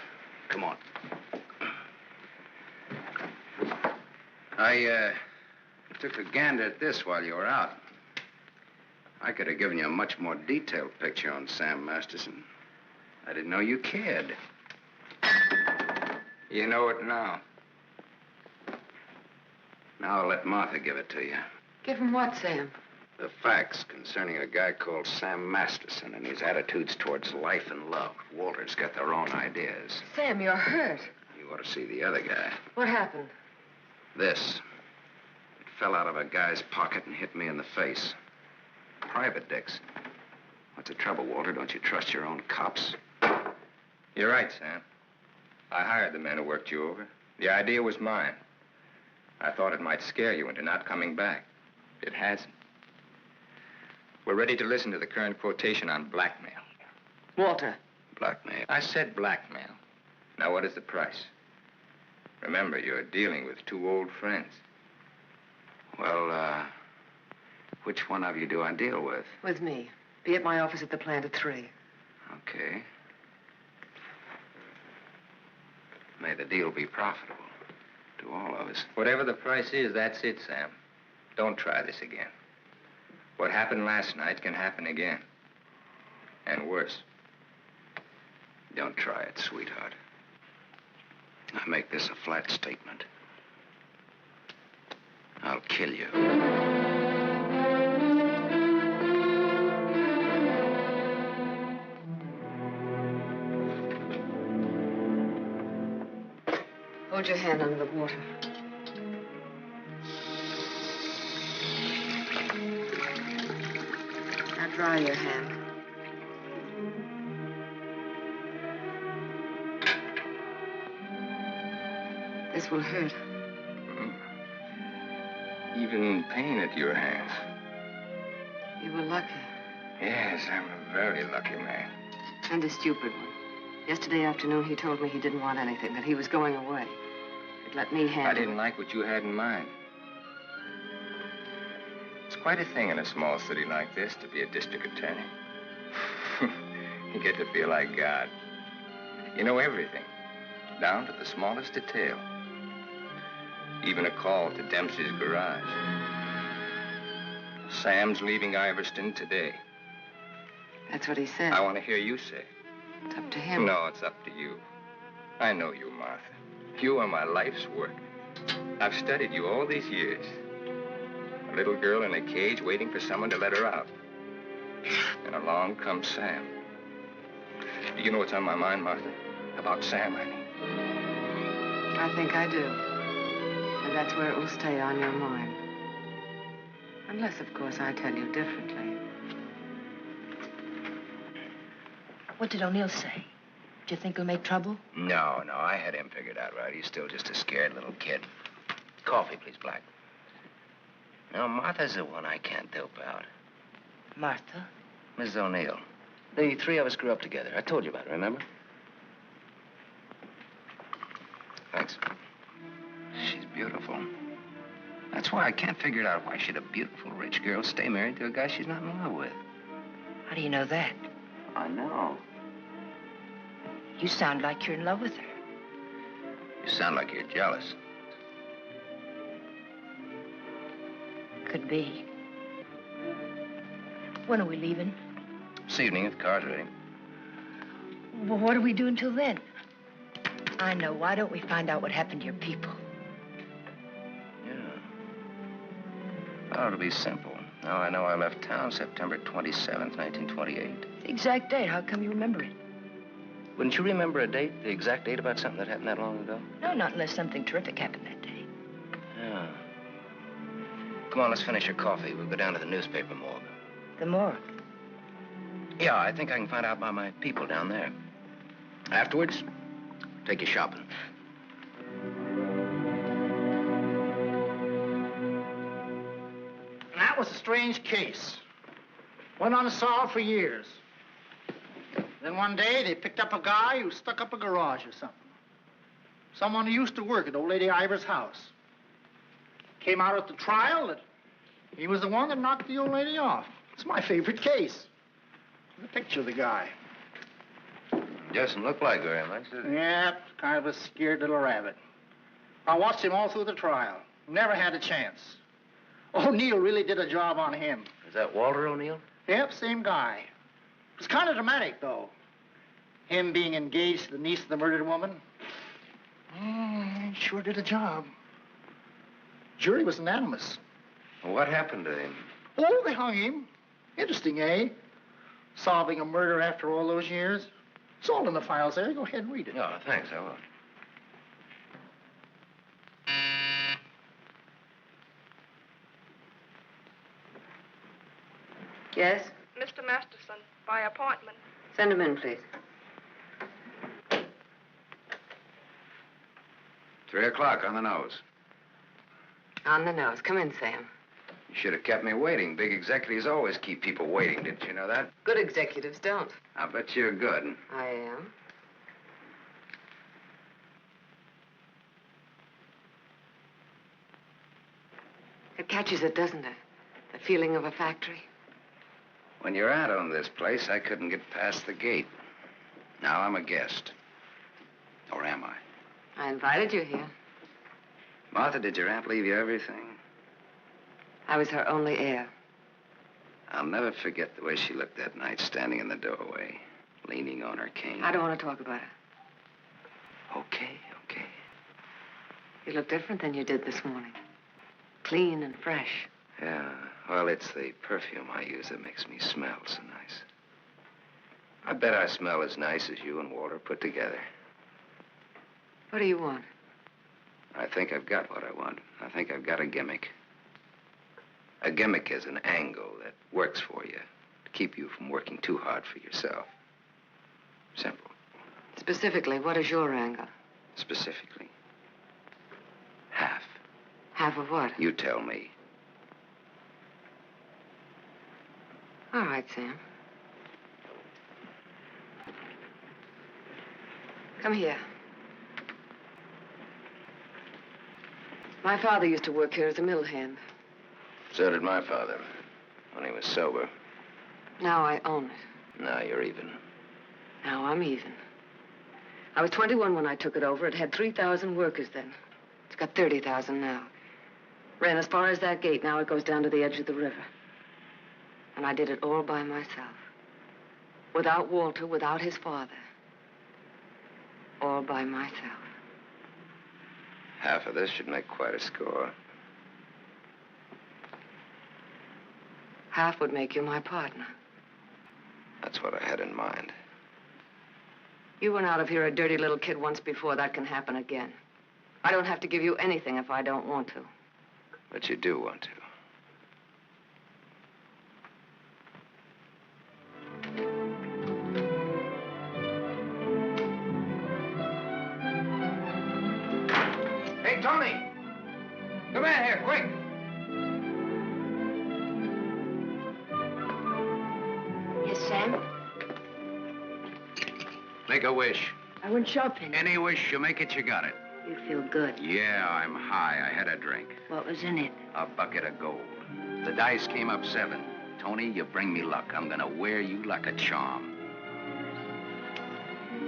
Come on. I took a gander at this while you were out. I could have given you a much more detailed picture on Sam Masterson. I didn't know you cared. You know it now. Now I'll let Martha give it to you. Give him what, Sam? The facts concerning a guy called Sam Masterson and his attitudes towards life and love. Walter's got their own ideas. Sam, you're hurt. You ought to see the other guy. What happened? This. It fell out of a guy's pocket and hit me in the face. Private dicks. What's the trouble, Walter? Don't you trust your own cops? You're right, Sam. I hired the men who worked you over. The idea was mine. I thought it might scare you into not coming back. It hasn't. We're ready to listen to the current quotation on blackmail. Walter. Blackmail? I said blackmail. Now, what is the price? Remember, you're dealing with 2 old friends. Well, which one of you do I deal with? With me. Be at my office at the plant at 3. Okay. May the deal be profitable to all of us. Whatever the price is, that's it, Sam. Don't try this again. What happened last night can happen again. And worse. Don't try it, sweetheart. I make this a flat statement. I'll kill you. Hold your hand under the water. Now dry your hand. This will hurt. Even in pain at your hands. You were lucky. Yes, I'm a very lucky man. And a stupid one. Yesterday afternoon, he told me he didn't want anything, that he was going away. He'd let me handle it. I didn't like what you had in mind. It's quite a thing in a small city like this to be a district attorney. You get to feel like God. You know everything, down to the smallest detail. Even a call to Dempsey's garage. Sam's leaving Iverston today. That's what he said. I want to hear you say it. It's up to him. No, it's up to you. I know you, Martha. You are my life's work. I've studied you all these years. A little girl in a cage waiting for someone to let her out. And along comes Sam. Do you know what's on my mind, Martha? About Sam, I mean. I think I do. And that's where it will stay on your mind. Unless, of course, I tell you differently. What did O'Neill say? Do you think he'll make trouble? No, I had him figured out right. He's still just a scared little kid. Coffee, please, Black. No, Martha's the one I can't dope out. Martha? Mrs. O'Neill. The three of us grew up together. I told you about it, remember? Thanks. She's beautiful. That's why I can't figure it out. Why should a beautiful, rich girl stay married to a guy she's not in love with? How do you know that? I know. You sound like you're in love with her. You sound like you're jealous. Could be. When are we leaving? This evening, if the car's ready. Well, what do we do until then? I know. Why don't we find out what happened to your people? Yeah. Oh, it'll be simple. Now I know I left town September 27th, 1928. The exact date. How come you remember it? Wouldn't you remember a date, the exact date about something that happened that long ago? No, not unless something terrific happened that day. Yeah. Come on, let's finish your coffee. We'll go down to the newspaper morgue. The morgue? Yeah, I think I can find out about my people down there. Afterwards, take you shopping. That was a strange case. Went unsolved for years. Then one day, they picked up a guy who stuck up a garage or something. Someone who used to work at old lady Ivers' house. Came out at the trial that he was the one that knocked the old lady off. It's my favorite case. The picture of the guy. Doesn't look like very much, does it? Yeah, kind of a scared little rabbit. I watched him all through the trial. Never had a chance. O'Neill really did a job on him. Is that Walter O'Neill? Yep, same guy. It was kind of dramatic, though. Him being engaged to the niece of the murdered woman. He sure did a job. Jury was unanimous. What happened to him? Oh, they hung him. Interesting, eh? Solving a murder after all those years. It's all in the files there. Go ahead and read it. Oh, thanks, I will. Yes? Mr. Masterson, by appointment. Send him in, please. 3 o'clock on the nose. On the nose. Come in, Sam. You should have kept me waiting. Big executives always keep people waiting. Didn't you know that? Good executives don't. I bet you're good. I am. It catches it, doesn't it? The feeling of a factory. When you're out on this place, I couldn't get past the gate. Now I'm a guest. Or am I? I invited you here. Martha, did your aunt leave you everything? I was her only heir. I'll never forget the way she looked that night, standing in the doorway, leaning on her cane. I don't want to talk about it. Okay. You look different than you did this morning. Clean and fresh. Yeah, well, it's the perfume I use that makes me smell so nice. I bet I smell as nice as you and Walter put together. What do you want? I think I've got what I want. I think I've got a gimmick. A gimmick is an angle that works for you to keep you from working too hard for yourself. Simple. Specifically, what is your angle? Specifically, half. Half of what? You tell me. All right, Sam. Come here. My father used to work here as a mill hand. So did my father, when he was sober. Now I own it. Now you're even. Now I'm even. I was 21 when I took it over. It had 3,000 workers then. It's got 30,000 now. Ran as far as that gate. Now it goes down to the edge of the river. And I did it all by myself. Without Walter, without his father. All by myself. Half of this should make quite a score. Half would make you my partner. That's what I had in mind. You went out of here a dirty little kid once before. That can happen again. I don't have to give you anything if I don't want to. But you do want to. Hey, Tony! Come in here, quick! Make a wish. I wouldn't show up in it. Any wish, you make it, you got it. You feel good. Yeah, I'm high. I had a drink. What was in it? A bucket of gold. The dice came up 7. Tony, you bring me luck. I'm gonna wear you like a charm.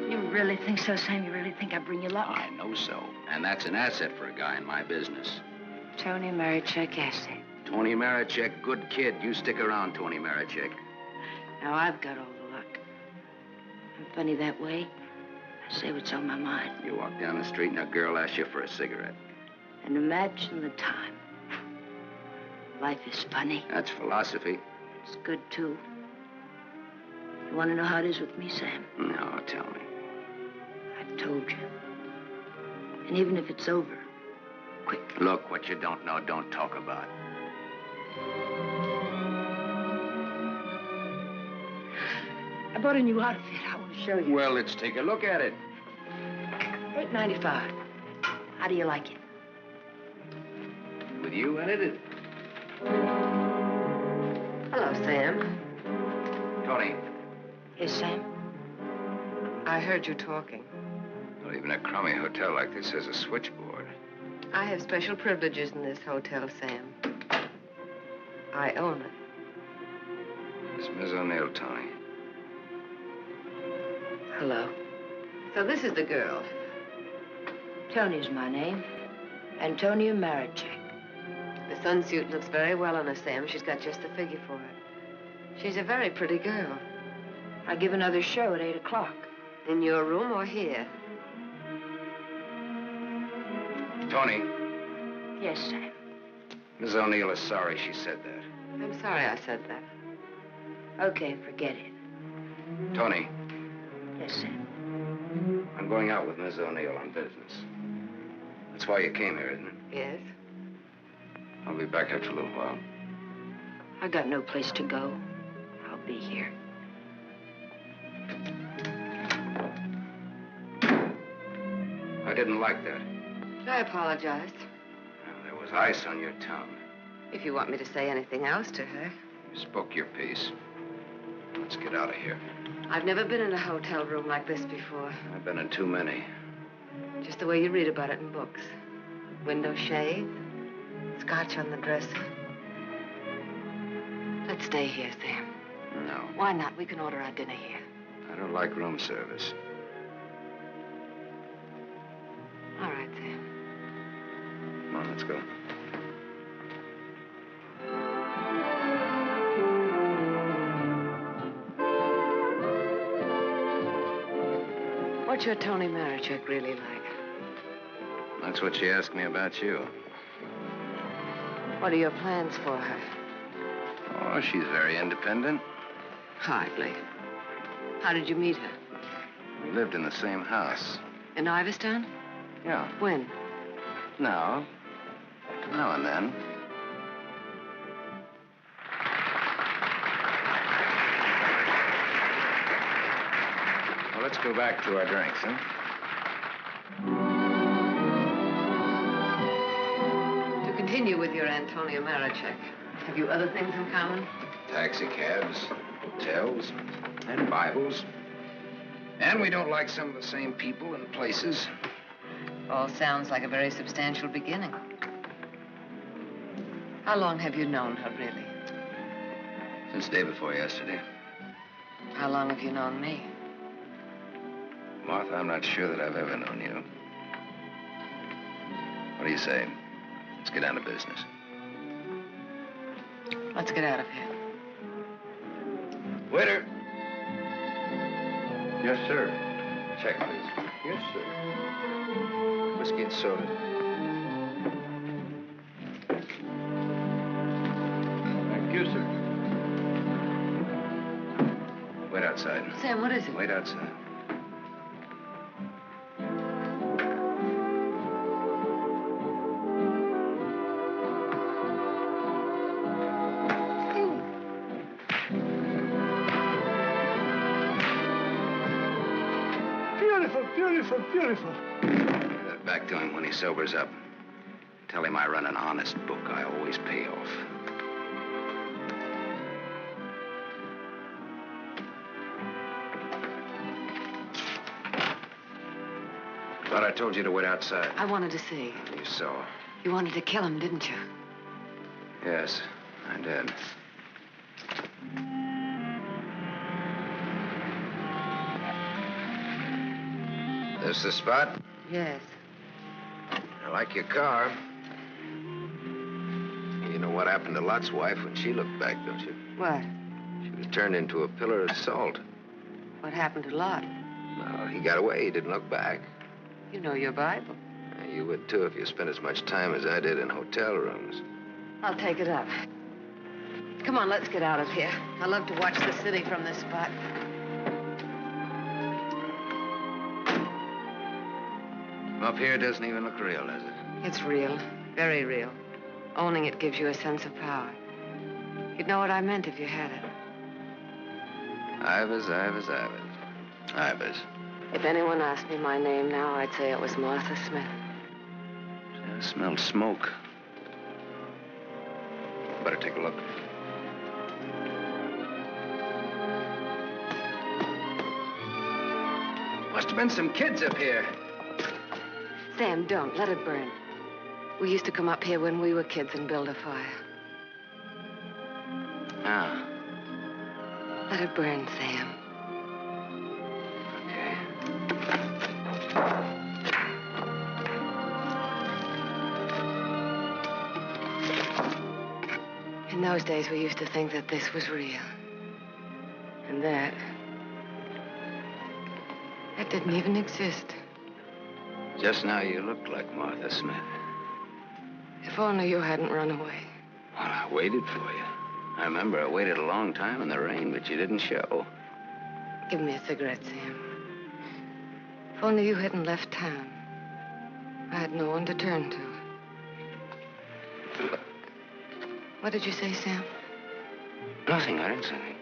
You really think so, Sam? You really think I bring you luck? I know so. And that's an asset for a guy in my business. Tony Marichek asset. Tony Marichek, good kid. You stick around, Tony Marichek. Now I've got all the luck. I'm funny that way. I say what's on my mind. You walk down the street and a girl asks you for a cigarette. And imagine the time. Life is funny. That's philosophy. It's good, too. You want to know how it is with me, Sam? No, tell me. I've told you. And even if it's over, quick. Look, what you don't know, don't talk about. I bought a new outfit. I want to show you. Well, let's take a look at it. $8.95. How do you like it? With you in it? Hello, Sam. Tony. Yes, Sam? I heard you talking. Well, even a crummy hotel like this has a switchboard. I have special privileges in this hotel, Sam. I own it. It's Miss O'Neill, Tony. Hello. So this is the girl. Tony's my name. Antonia Marichek. The sunsuit looks very well on her, Sam. She's got just the figure for it. She's a very pretty girl. I give another show at 8 o'clock. In your room or here? Tony. Yes, Sam. Miss O'Neill is sorry she said that. I'm sorry I said that. Okay, forget it. Tony. Yes, Sam. I'm going out with Miss O'Neill on business. That's why you came here, isn't it? Yes. I'll be back after a little while. I got no place to go. I'll be here. I didn't like that. I apologize. There was ice on your tongue. If you want me to say anything else to her. You spoke your piece. Let's get out of here. I've never been in a hotel room like this before. I've been in too many. Just the way you read about it in books. Window shade, scotch on the dresser. Let's stay here, Sam. No. Why not? We can order our dinner here. I don't like room service. All right, Sam. Come on, let's go. What's your Tony Marichek really like? That's what she asked me about you. What are your plans for her? Oh, she's very independent. Hardly. How did you meet her? We lived in the same house. In Iverstown? Yeah. When? Now and then. Well, let's go back to our drinks, huh? To continue with your Antonia Marichek, have you other things in common? Taxi cabs, hotels, and Bibles. And we don't like some of the same people and places. All sounds like a very substantial beginning. How long have you known her, really? Since day before yesterday. How long have you known me? Martha, I'm not sure that I've ever known you. What do you say? Let's get down to business. Let's get out of here. Waiter. Yes, sir. Check, please. Yes, sir. Whiskey and soda. Thank you, sir. Wait outside. Sam, what is it? Wait outside. Beautiful, beautiful. Give that back to him when he sobers up. Tell him I run an honest book. I always pay off. Thought I told you to wait outside. I wanted to see. You saw. You wanted to kill him, didn't you? Yes, I did. This the spot? Yes. I like your car. You know what happened to Lot's wife when she looked back, don't you? What? She was turned into a pillar of salt. What happened to Lot? Well, he got away. He didn't look back. You know your Bible. You would, too, if you spent as much time as I did in hotel rooms. I'll take it up. Come on, let's get out of here. I love to watch the city from this spot. Up here doesn't even look real, does it? It's real. Very real. Owning it gives you a sense of power. You'd know what I meant if you had it. Ivers, Ivers, Ivers. Ivers. If anyone asked me my name now, I'd say it was Martha Smith. I smelled smoke. Better take a look. Must have been some kids up here. Sam, don't. Let it burn. We used to come up here when we were kids and build a fire. Ah. Let it burn, Sam. Okay. In those days, we used to think that this was real. And that didn't even exist. Just now you looked like Martha Smith. If only you hadn't run away. Well, I waited for you. I remember I waited a long time in the rain, but you didn't show. Give me a cigarette, Sam. If only you hadn't left town. I had no one to turn to. What did you say, Sam? Nothing. I didn't say anything.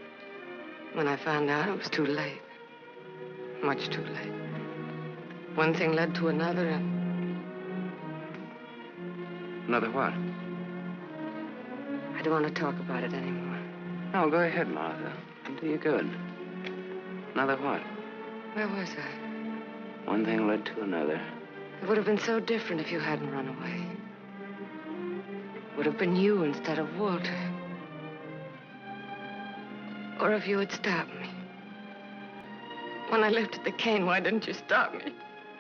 When I found out, it was too late. Much too late. One thing led to another, and... Another what? I don't want to talk about it anymore. No, go ahead, Martha. It'll do you good. Another what? Where was I? One thing led to another. It would have been so different if you hadn't run away. It would have been you instead of Walter. Or if you had stopped me. When I lifted the cane, why didn't you stop me?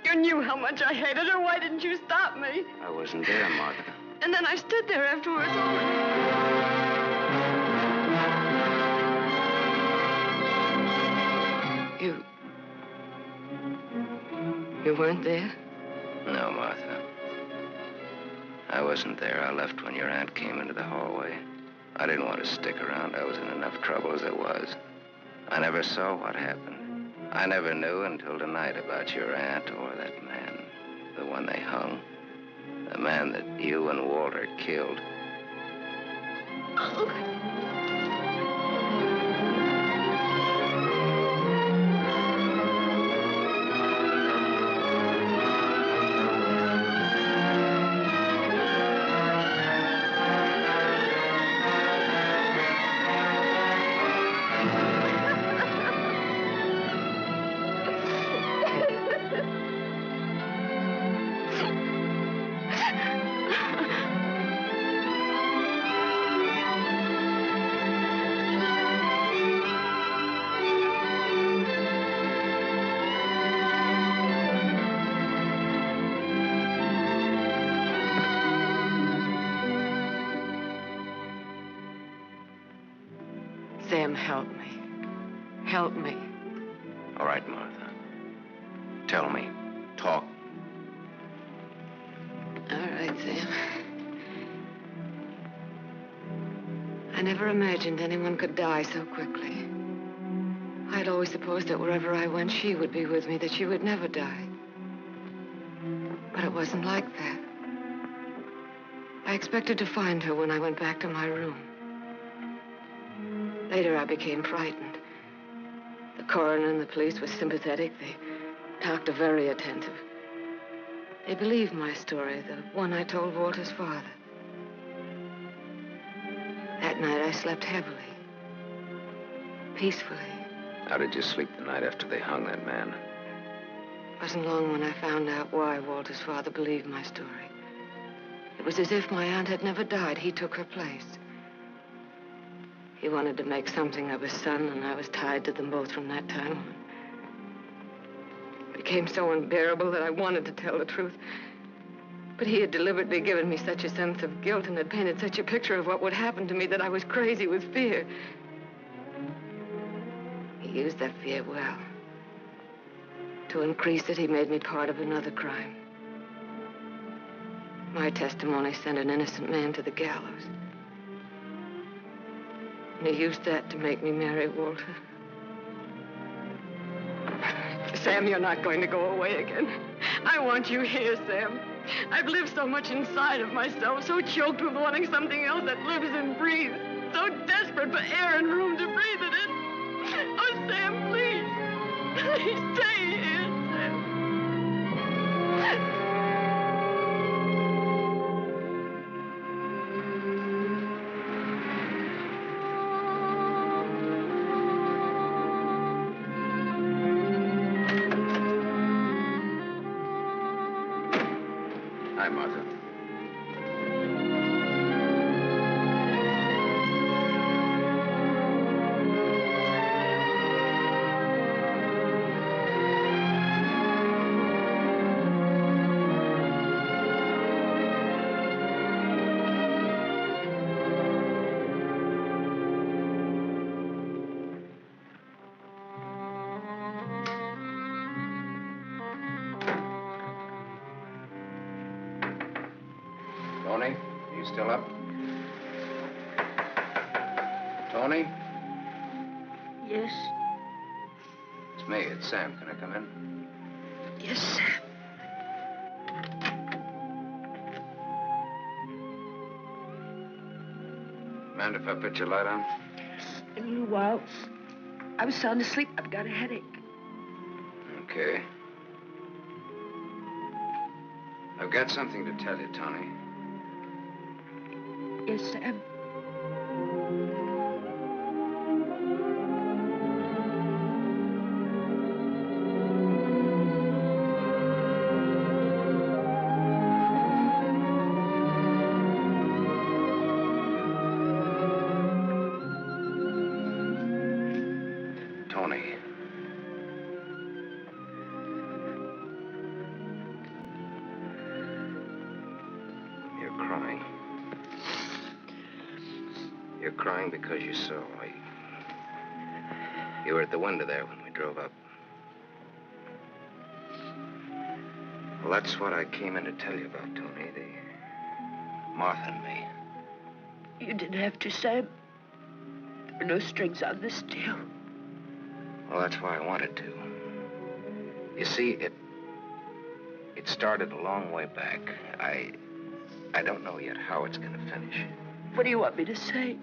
You knew how much I hated her. Why didn't you stop me? I wasn't there, Martha. And then I stood there afterwards. You weren't there? No, Martha. I wasn't there. I left when your aunt came into the hallway. I didn't want to stick around. I was in enough trouble as it was. I never saw what happened. I never knew until tonight about your aunt or that man, the one they hung. The man that you and Walter killed. Sam, help me. Help me. All right, Martha. Tell me. Talk. All right, Sam. I never imagined anyone could die so quickly. I'd always supposed that wherever I went, she would be with me, that she would never die. But it wasn't like that. I expected to find her when I went back to my room. Later, I became frightened. The coroner and the police were sympathetic. The doctor very attentive. They believed my story, the one I told Walter's father. That night, I slept heavily. Peacefully. How did you sleep the night after they hung that man? wasn't long when I found out why Walter's father believed my story. It was as if my aunt had never died. He took her place. He wanted to make something of his son, and I was tied to them both from that time on. It became so unbearable that I wanted to tell the truth. But he had deliberately given me such a sense of guilt and had painted such a picture of what would happen to me that I was crazy with fear. He used that fear well. To increase it, he made me part of another crime. My testimony sent an innocent man to the gallows. And he used that to make me marry Walter. Sam, you're not going to go away again. I want you here, Sam. I've lived so much inside of myself, so choked with wanting something else that lives and breathes, so desperate for air and room to breathe it in. Oh, Sam, please. Please stay here, Sam. Hi, Martha. Tony, are you still up? Tony? Yes? It's me, it's Sam. Can I come in? Yes, Sam. Mind if I put your light on? In a little while. I was sound asleep. I've got a headache. Okay. I've got something to tell you, Tony. Yes, Sam. Tony. You're crying. You're crying because you saw. You were at the window there when we drove up. Well, that's what I came in to tell you about, Tony. Martha and me. You didn't have to, Sam. There are no strings on this deal. Well, that's why I wanted to. You see, it started a long way back. I don't know yet how it's gonna finish. What do you want me to say?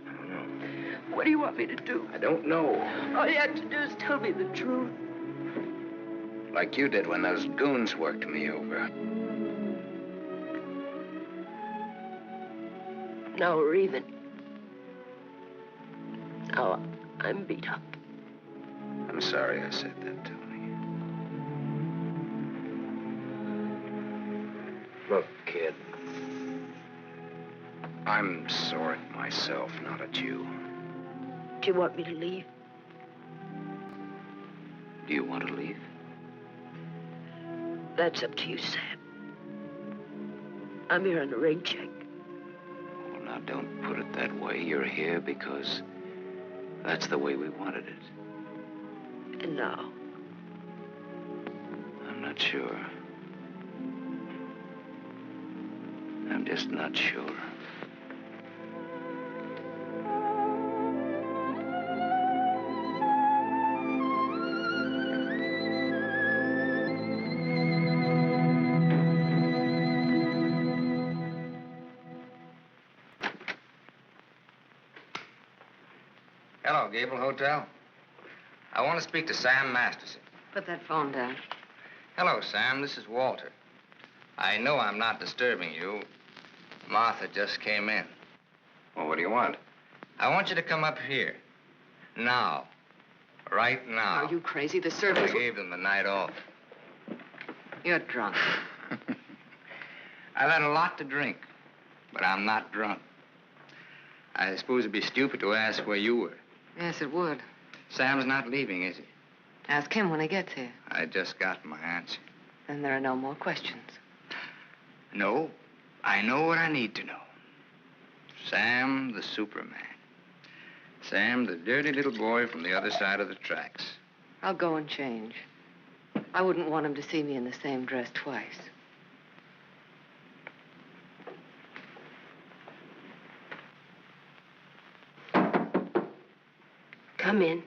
I don't know. What do you want me to do? I don't know. All you have to do is tell me the truth. Like you did when those goons worked me over. Now we're even. Now I'm beat up. I'm sorry I said that, Tony. Look, kid. I'm sore at myself, not at you. Do you want me to leave? Do you want to leave? That's up to you, Sam. I'm here on a rain check. Well, now, don't put it that way. You're here because that's the way we wanted it. And now? I'm not sure. I'm just not sure. Hello, Gable Hotel. I want to speak to Sam Masterson. Put that phone down. Hello, Sam. This is Walter. I know I'm not disturbing you. Martha just came in. Well, what do you want? I want you to come up here. Now. Right now. Are you crazy? The servants... I gave them the night off. You're drunk. I've had a lot to drink, but I'm not drunk. I suppose it'd be stupid to ask where you were. Yes, it would. Sam's not leaving, is he? Ask him when he gets here. I just got my answer. Then there are no more questions. No, I know what I need to know. Sam, the Superman. Sam, the dirty little boy from the other side of the tracks. I'll go and change. I wouldn't want him to see me in the same dress twice. Come in.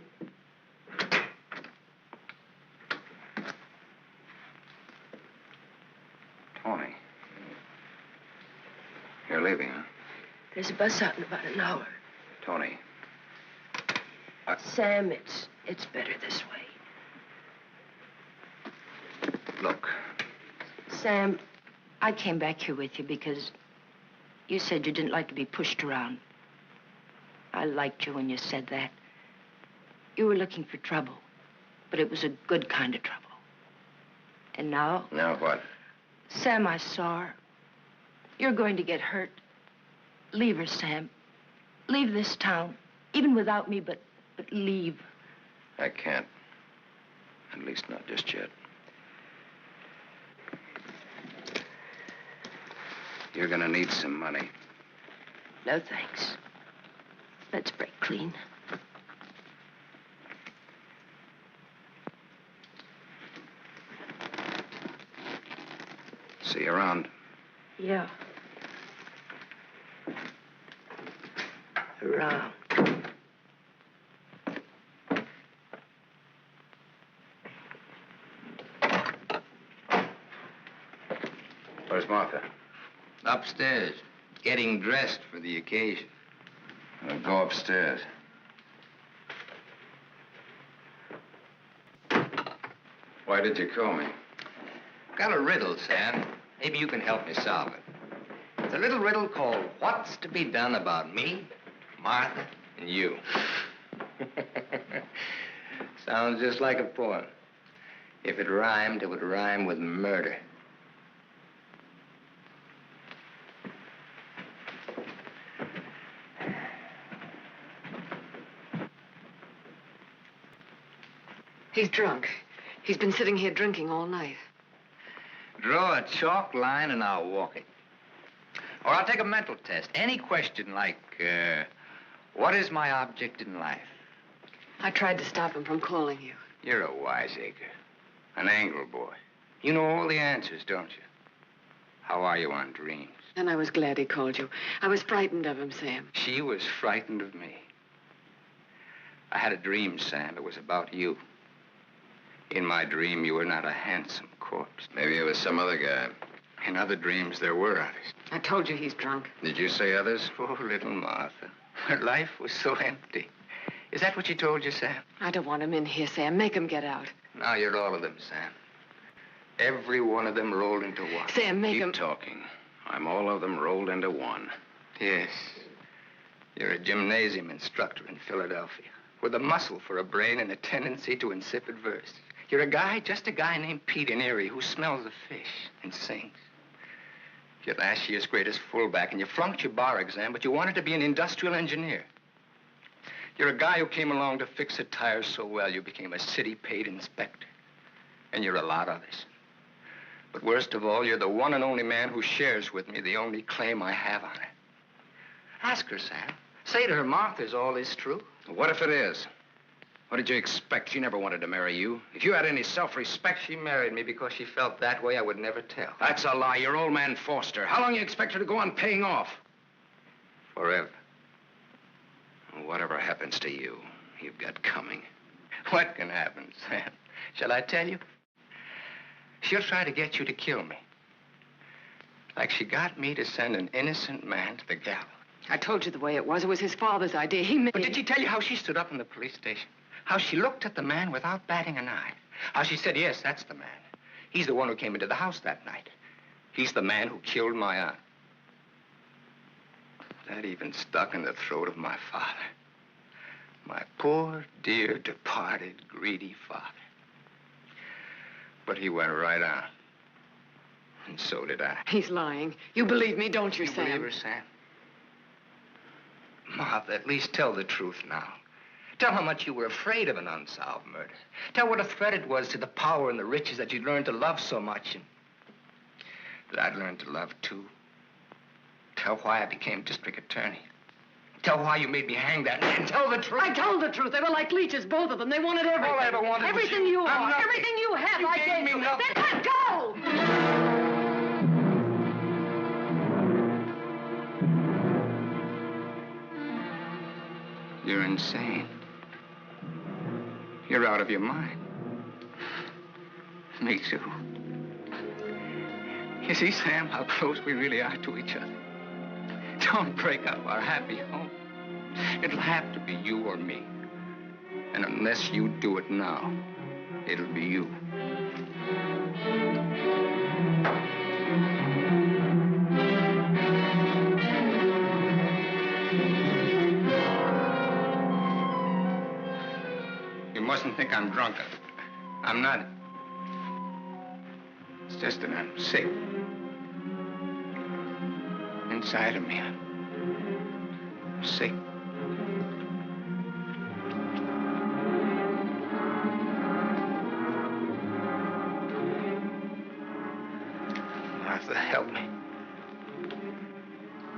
Tony. You're leaving, huh? There's a bus out in about an hour. Tony. Sam, it's better this way. Look. Sam, I came back here with you because you said you didn't like to be pushed around. I liked you when you said that. You were looking for trouble, but it was a good kind of trouble. And now? Now what? Sam, I saw her. You're going to get hurt. Leave her, Sam. Leave this town. Even without me, but leave. I can't. At least not just yet. You're gonna need some money. No, thanks. Let's break clean. See you around. Yeah. Around. Where's Martha? Upstairs, getting dressed for the occasion. I'll go upstairs. Why did you call me? Got a riddle, Sam. Maybe you can help me solve it. It's a little riddle called What's to be Done About Me, Martha, and You. Sounds just like a poem. If it rhymed, it would rhyme with murder. He's drunk. He's been sitting here drinking all night. Draw a chalk line and I'll walk it. Or I'll take a mental test. Any question like, what is my object in life? I tried to stop him from calling you. You're a wiseacre. An angle boy. You know all the answers, don't you? How are you on dreams? And I was glad he called you. I was frightened of him, Sam. She was frightened of me. I had a dream, Sam. It was about you. In my dream, you were not a handsome corpse. Maybe it was some other guy. In other dreams, there were others. I told you he's drunk. Did you say others? Poor little Martha. Her life was so empty. Is that what she told you, Sam? I don't want him in here, Sam. Make him get out. Now you're all of them, Sam. Every one of them rolled into one. Sam, make him... Keep talking. I'm all of them rolled into one. Yes. You're a gymnasium instructor in Philadelphia with a muscle for a brain and a tendency to insipid verse. You're a guy, just a guy named Pete in Erie who smells the fish and sings. You're last year's greatest fullback, and you flunked your bar exam, but you wanted to be an industrial engineer. You're a guy who came along to fix a tire so well you became a city-paid inspector. And you're a lot others. But worst of all, you're the one and only man who shares with me the only claim I have on her. Ask her, Sam. Say to her, Martha, is all this true? What if it is? What did you expect? She never wanted to marry you. If you had any self-respect... She married me because she felt that way I would never tell. That's a lie. Your old man forced her. How long do you expect her to go on paying off? Forever. Whatever happens to you, you've got coming. What can happen, Sam? Shall I tell you? She'll try to get you to kill me. Like she got me to send an innocent man to the gallows. I told you the way it was. It was his father's idea. He made... But did she tell you how she stood up in the police station? How she looked at the man without batting an eye? How she said, yes, that's the man. He's the one who came into the house that night. He's the man who killed my aunt. That even stuck in the throat of my father. My poor, dear, departed, greedy father. But he went right on. And so did I. He's lying. You believe me, don't you, You Sam? believe her, Sam? Martha, at least tell the truth now. Tell how much you were afraid of an unsolved murder. Tell what a threat it was to the power and the riches that you'd learned to love so much, and that I'd learned to love, too. Tell why I became district attorney. Tell why you made me hang that man. Tell the truth. I told the truth. They were like leeches, both of them. They wanted everything. All I ever wanted was everything you. you I'm are. nothing. Everything you have, You I gave gave me you. nothing. Then let go! You're insane. You're out of your mind. Me too. You see, Sam, how close we really are to each other. Don't break up our happy home. It'll have to be you or me. And unless you do it now, it'll be you. You mustn't think I'm drunk. I'm not. It's just that I'm sick. Inside of me, I'm sick. Martha, help me.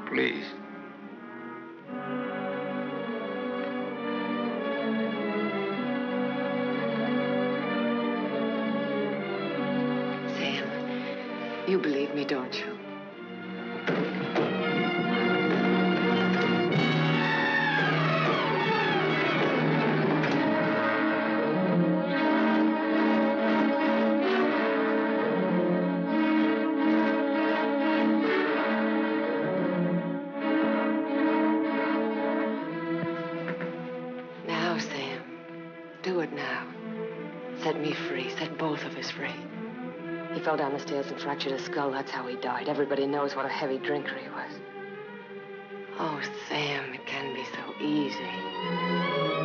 Please. Sam, you believe me, don't you? Now, Sam, do it now. Set me free. Set both of us free. He fell down the stairs and fractured his skull. That's how he died. Everybody knows what a heavy drinker he was. Oh, Sam, it can be so easy.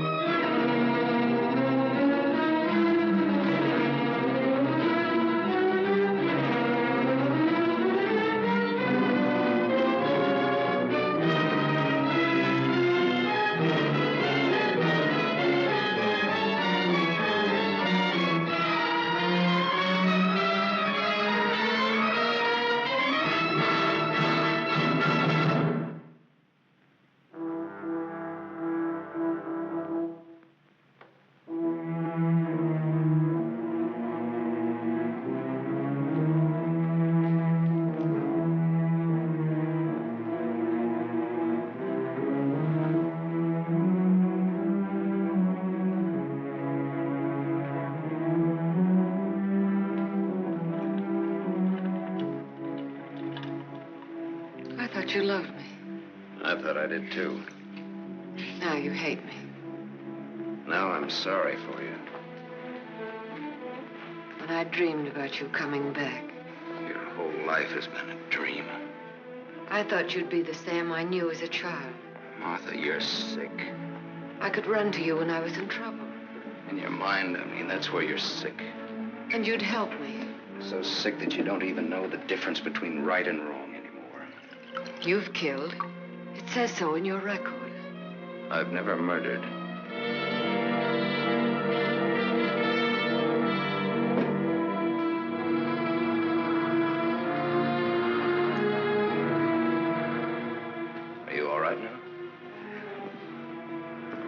I thought you loved me. I thought I did, too. Now you hate me. Now I'm sorry for you. When I dreamed about you coming back, Your whole life has been a dream. I thought you'd be the Sam I knew as a child. Martha, you're sick. I could run to you when I was in trouble. In your mind, I mean, that's where you're sick. And you'd help me. So sick that you don't even know the difference between right and wrong anymore. You've killed. It says so in your record. I've never murdered. Are you all right now?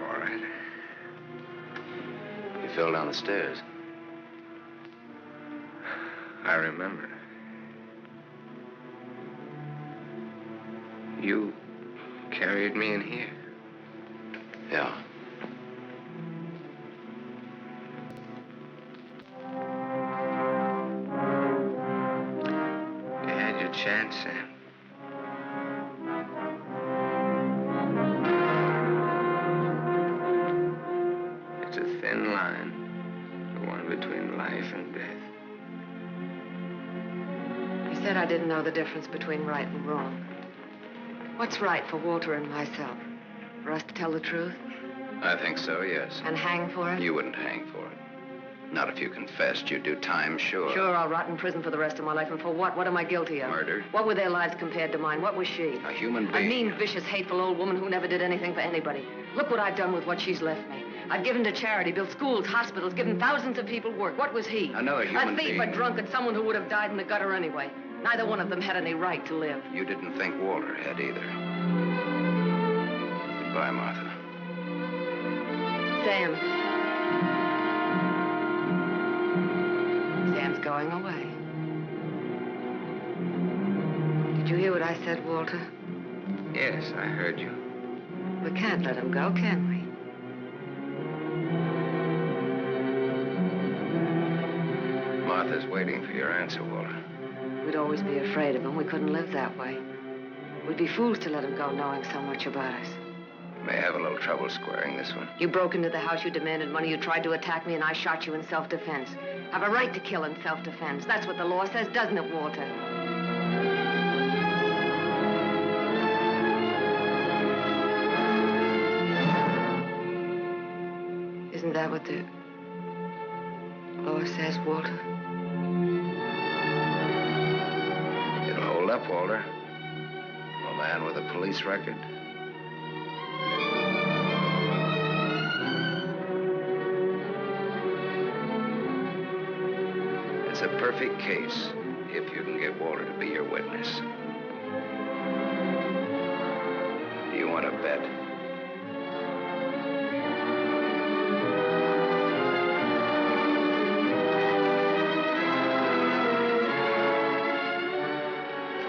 All right. You fell down the stairs. I remember. You carried me in here. Yeah. You had your chance, Sam. It's a thin line, the one between life and death. You said I didn't know the difference between right and wrong. What's right for Walter and myself? For us to tell the truth? I think so, yes. And hang for it? You wouldn't hang for it. Not if you confessed. You'd do time, sure. Sure, I'll rot in prison for the rest of my life. And for what? What am I guilty of? Murder. What were their lives compared to mine? What was she? A human A being. mean, vicious, hateful old woman who never did anything for anybody. Look what I've done with what she's left me. I've given to charity, built schools, hospitals, given thousands of people work. What was he? Another human A thief, being. a drunkard, someone who would have died in the gutter anyway. Neither one of them had any right to live. You didn't think Walter had either. Goodbye, Martha. Sam. Sam's going away. Did you hear what I said, Walter? Yes, I heard you. We can't let him go, can we? Martha's waiting for your answer, Walter. We'd always be afraid of him. We couldn't live that way. We'd be fools to let him go knowing so much about us. May have a little trouble squaring this one. You broke into the house, you demanded money, you tried to attack me, and I shot you in self-defense. Have a right to kill in self-defense. That's what the law says, doesn't it, Walter? Isn't that what the law says, Walter? It'll hold up, Walter. A man with a police record. It's a perfect case if you can get Walter to be your witness. Do you want to bet?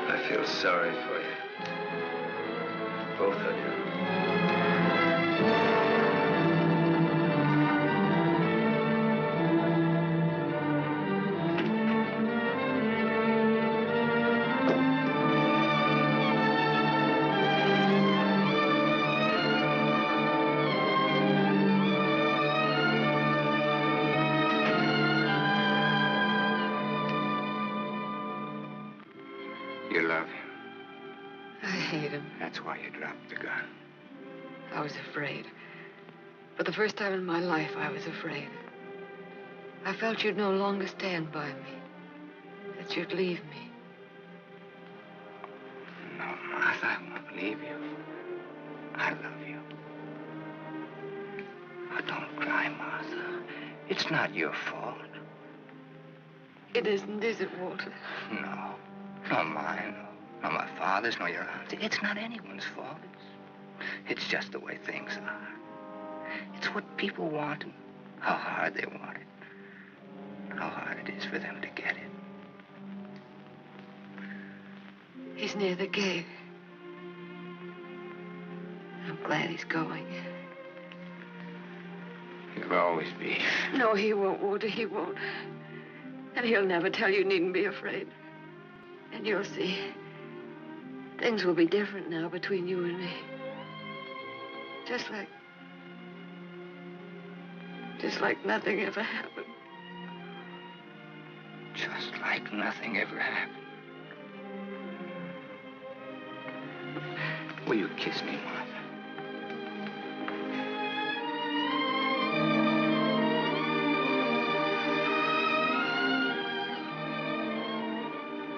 I feel sorry for you. Both of you. You love him. I hate him. That's why you dropped the gun. I was afraid. For the first time in my life, I was afraid. I felt you'd no longer stand by me. That you'd leave me. No, Martha, I won't leave you. I love you. Oh, don't cry, Martha. It's not your fault. It isn't, is it, Walter? No. Not mine. Nor my father's, nor your aunt's. It's not anyone's fault. It's just the way things are. It's what people want and how hard they want it. How hard it is for them to get it. He's near the gate. I'm glad he's going. He'll always be. No, he won't, Walter, he won't. And he'll never tell you needn't be afraid. And you'll see. Things will be different now between you and me. Just like nothing ever happened. Just like nothing ever happened. Will you kiss me, Martha?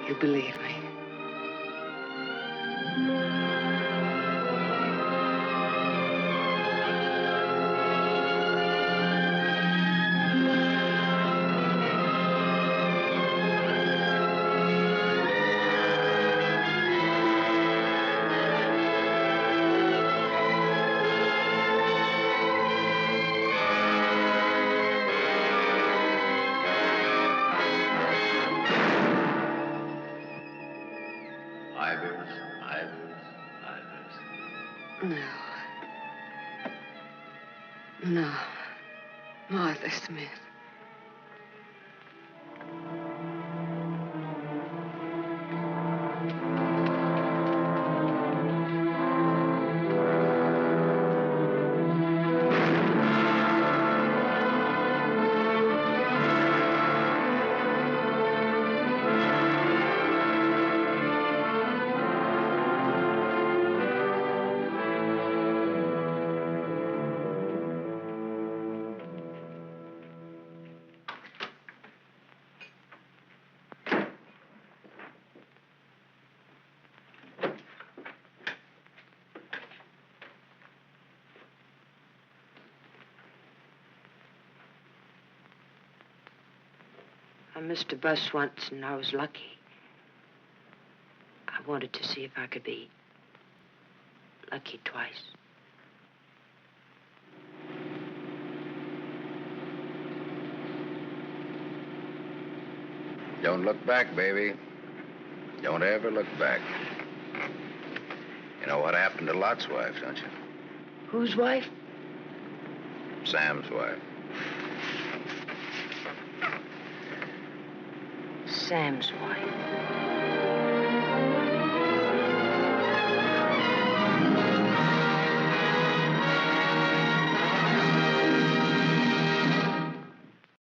You believe me. No. Martha Smith. I missed a bus once and I was lucky. I wanted to see if I could be lucky twice. Don't look back, baby. Don't ever look back. You know what happened to Lot's wife, don't you? Whose wife? Sam's wife. Sam's wife.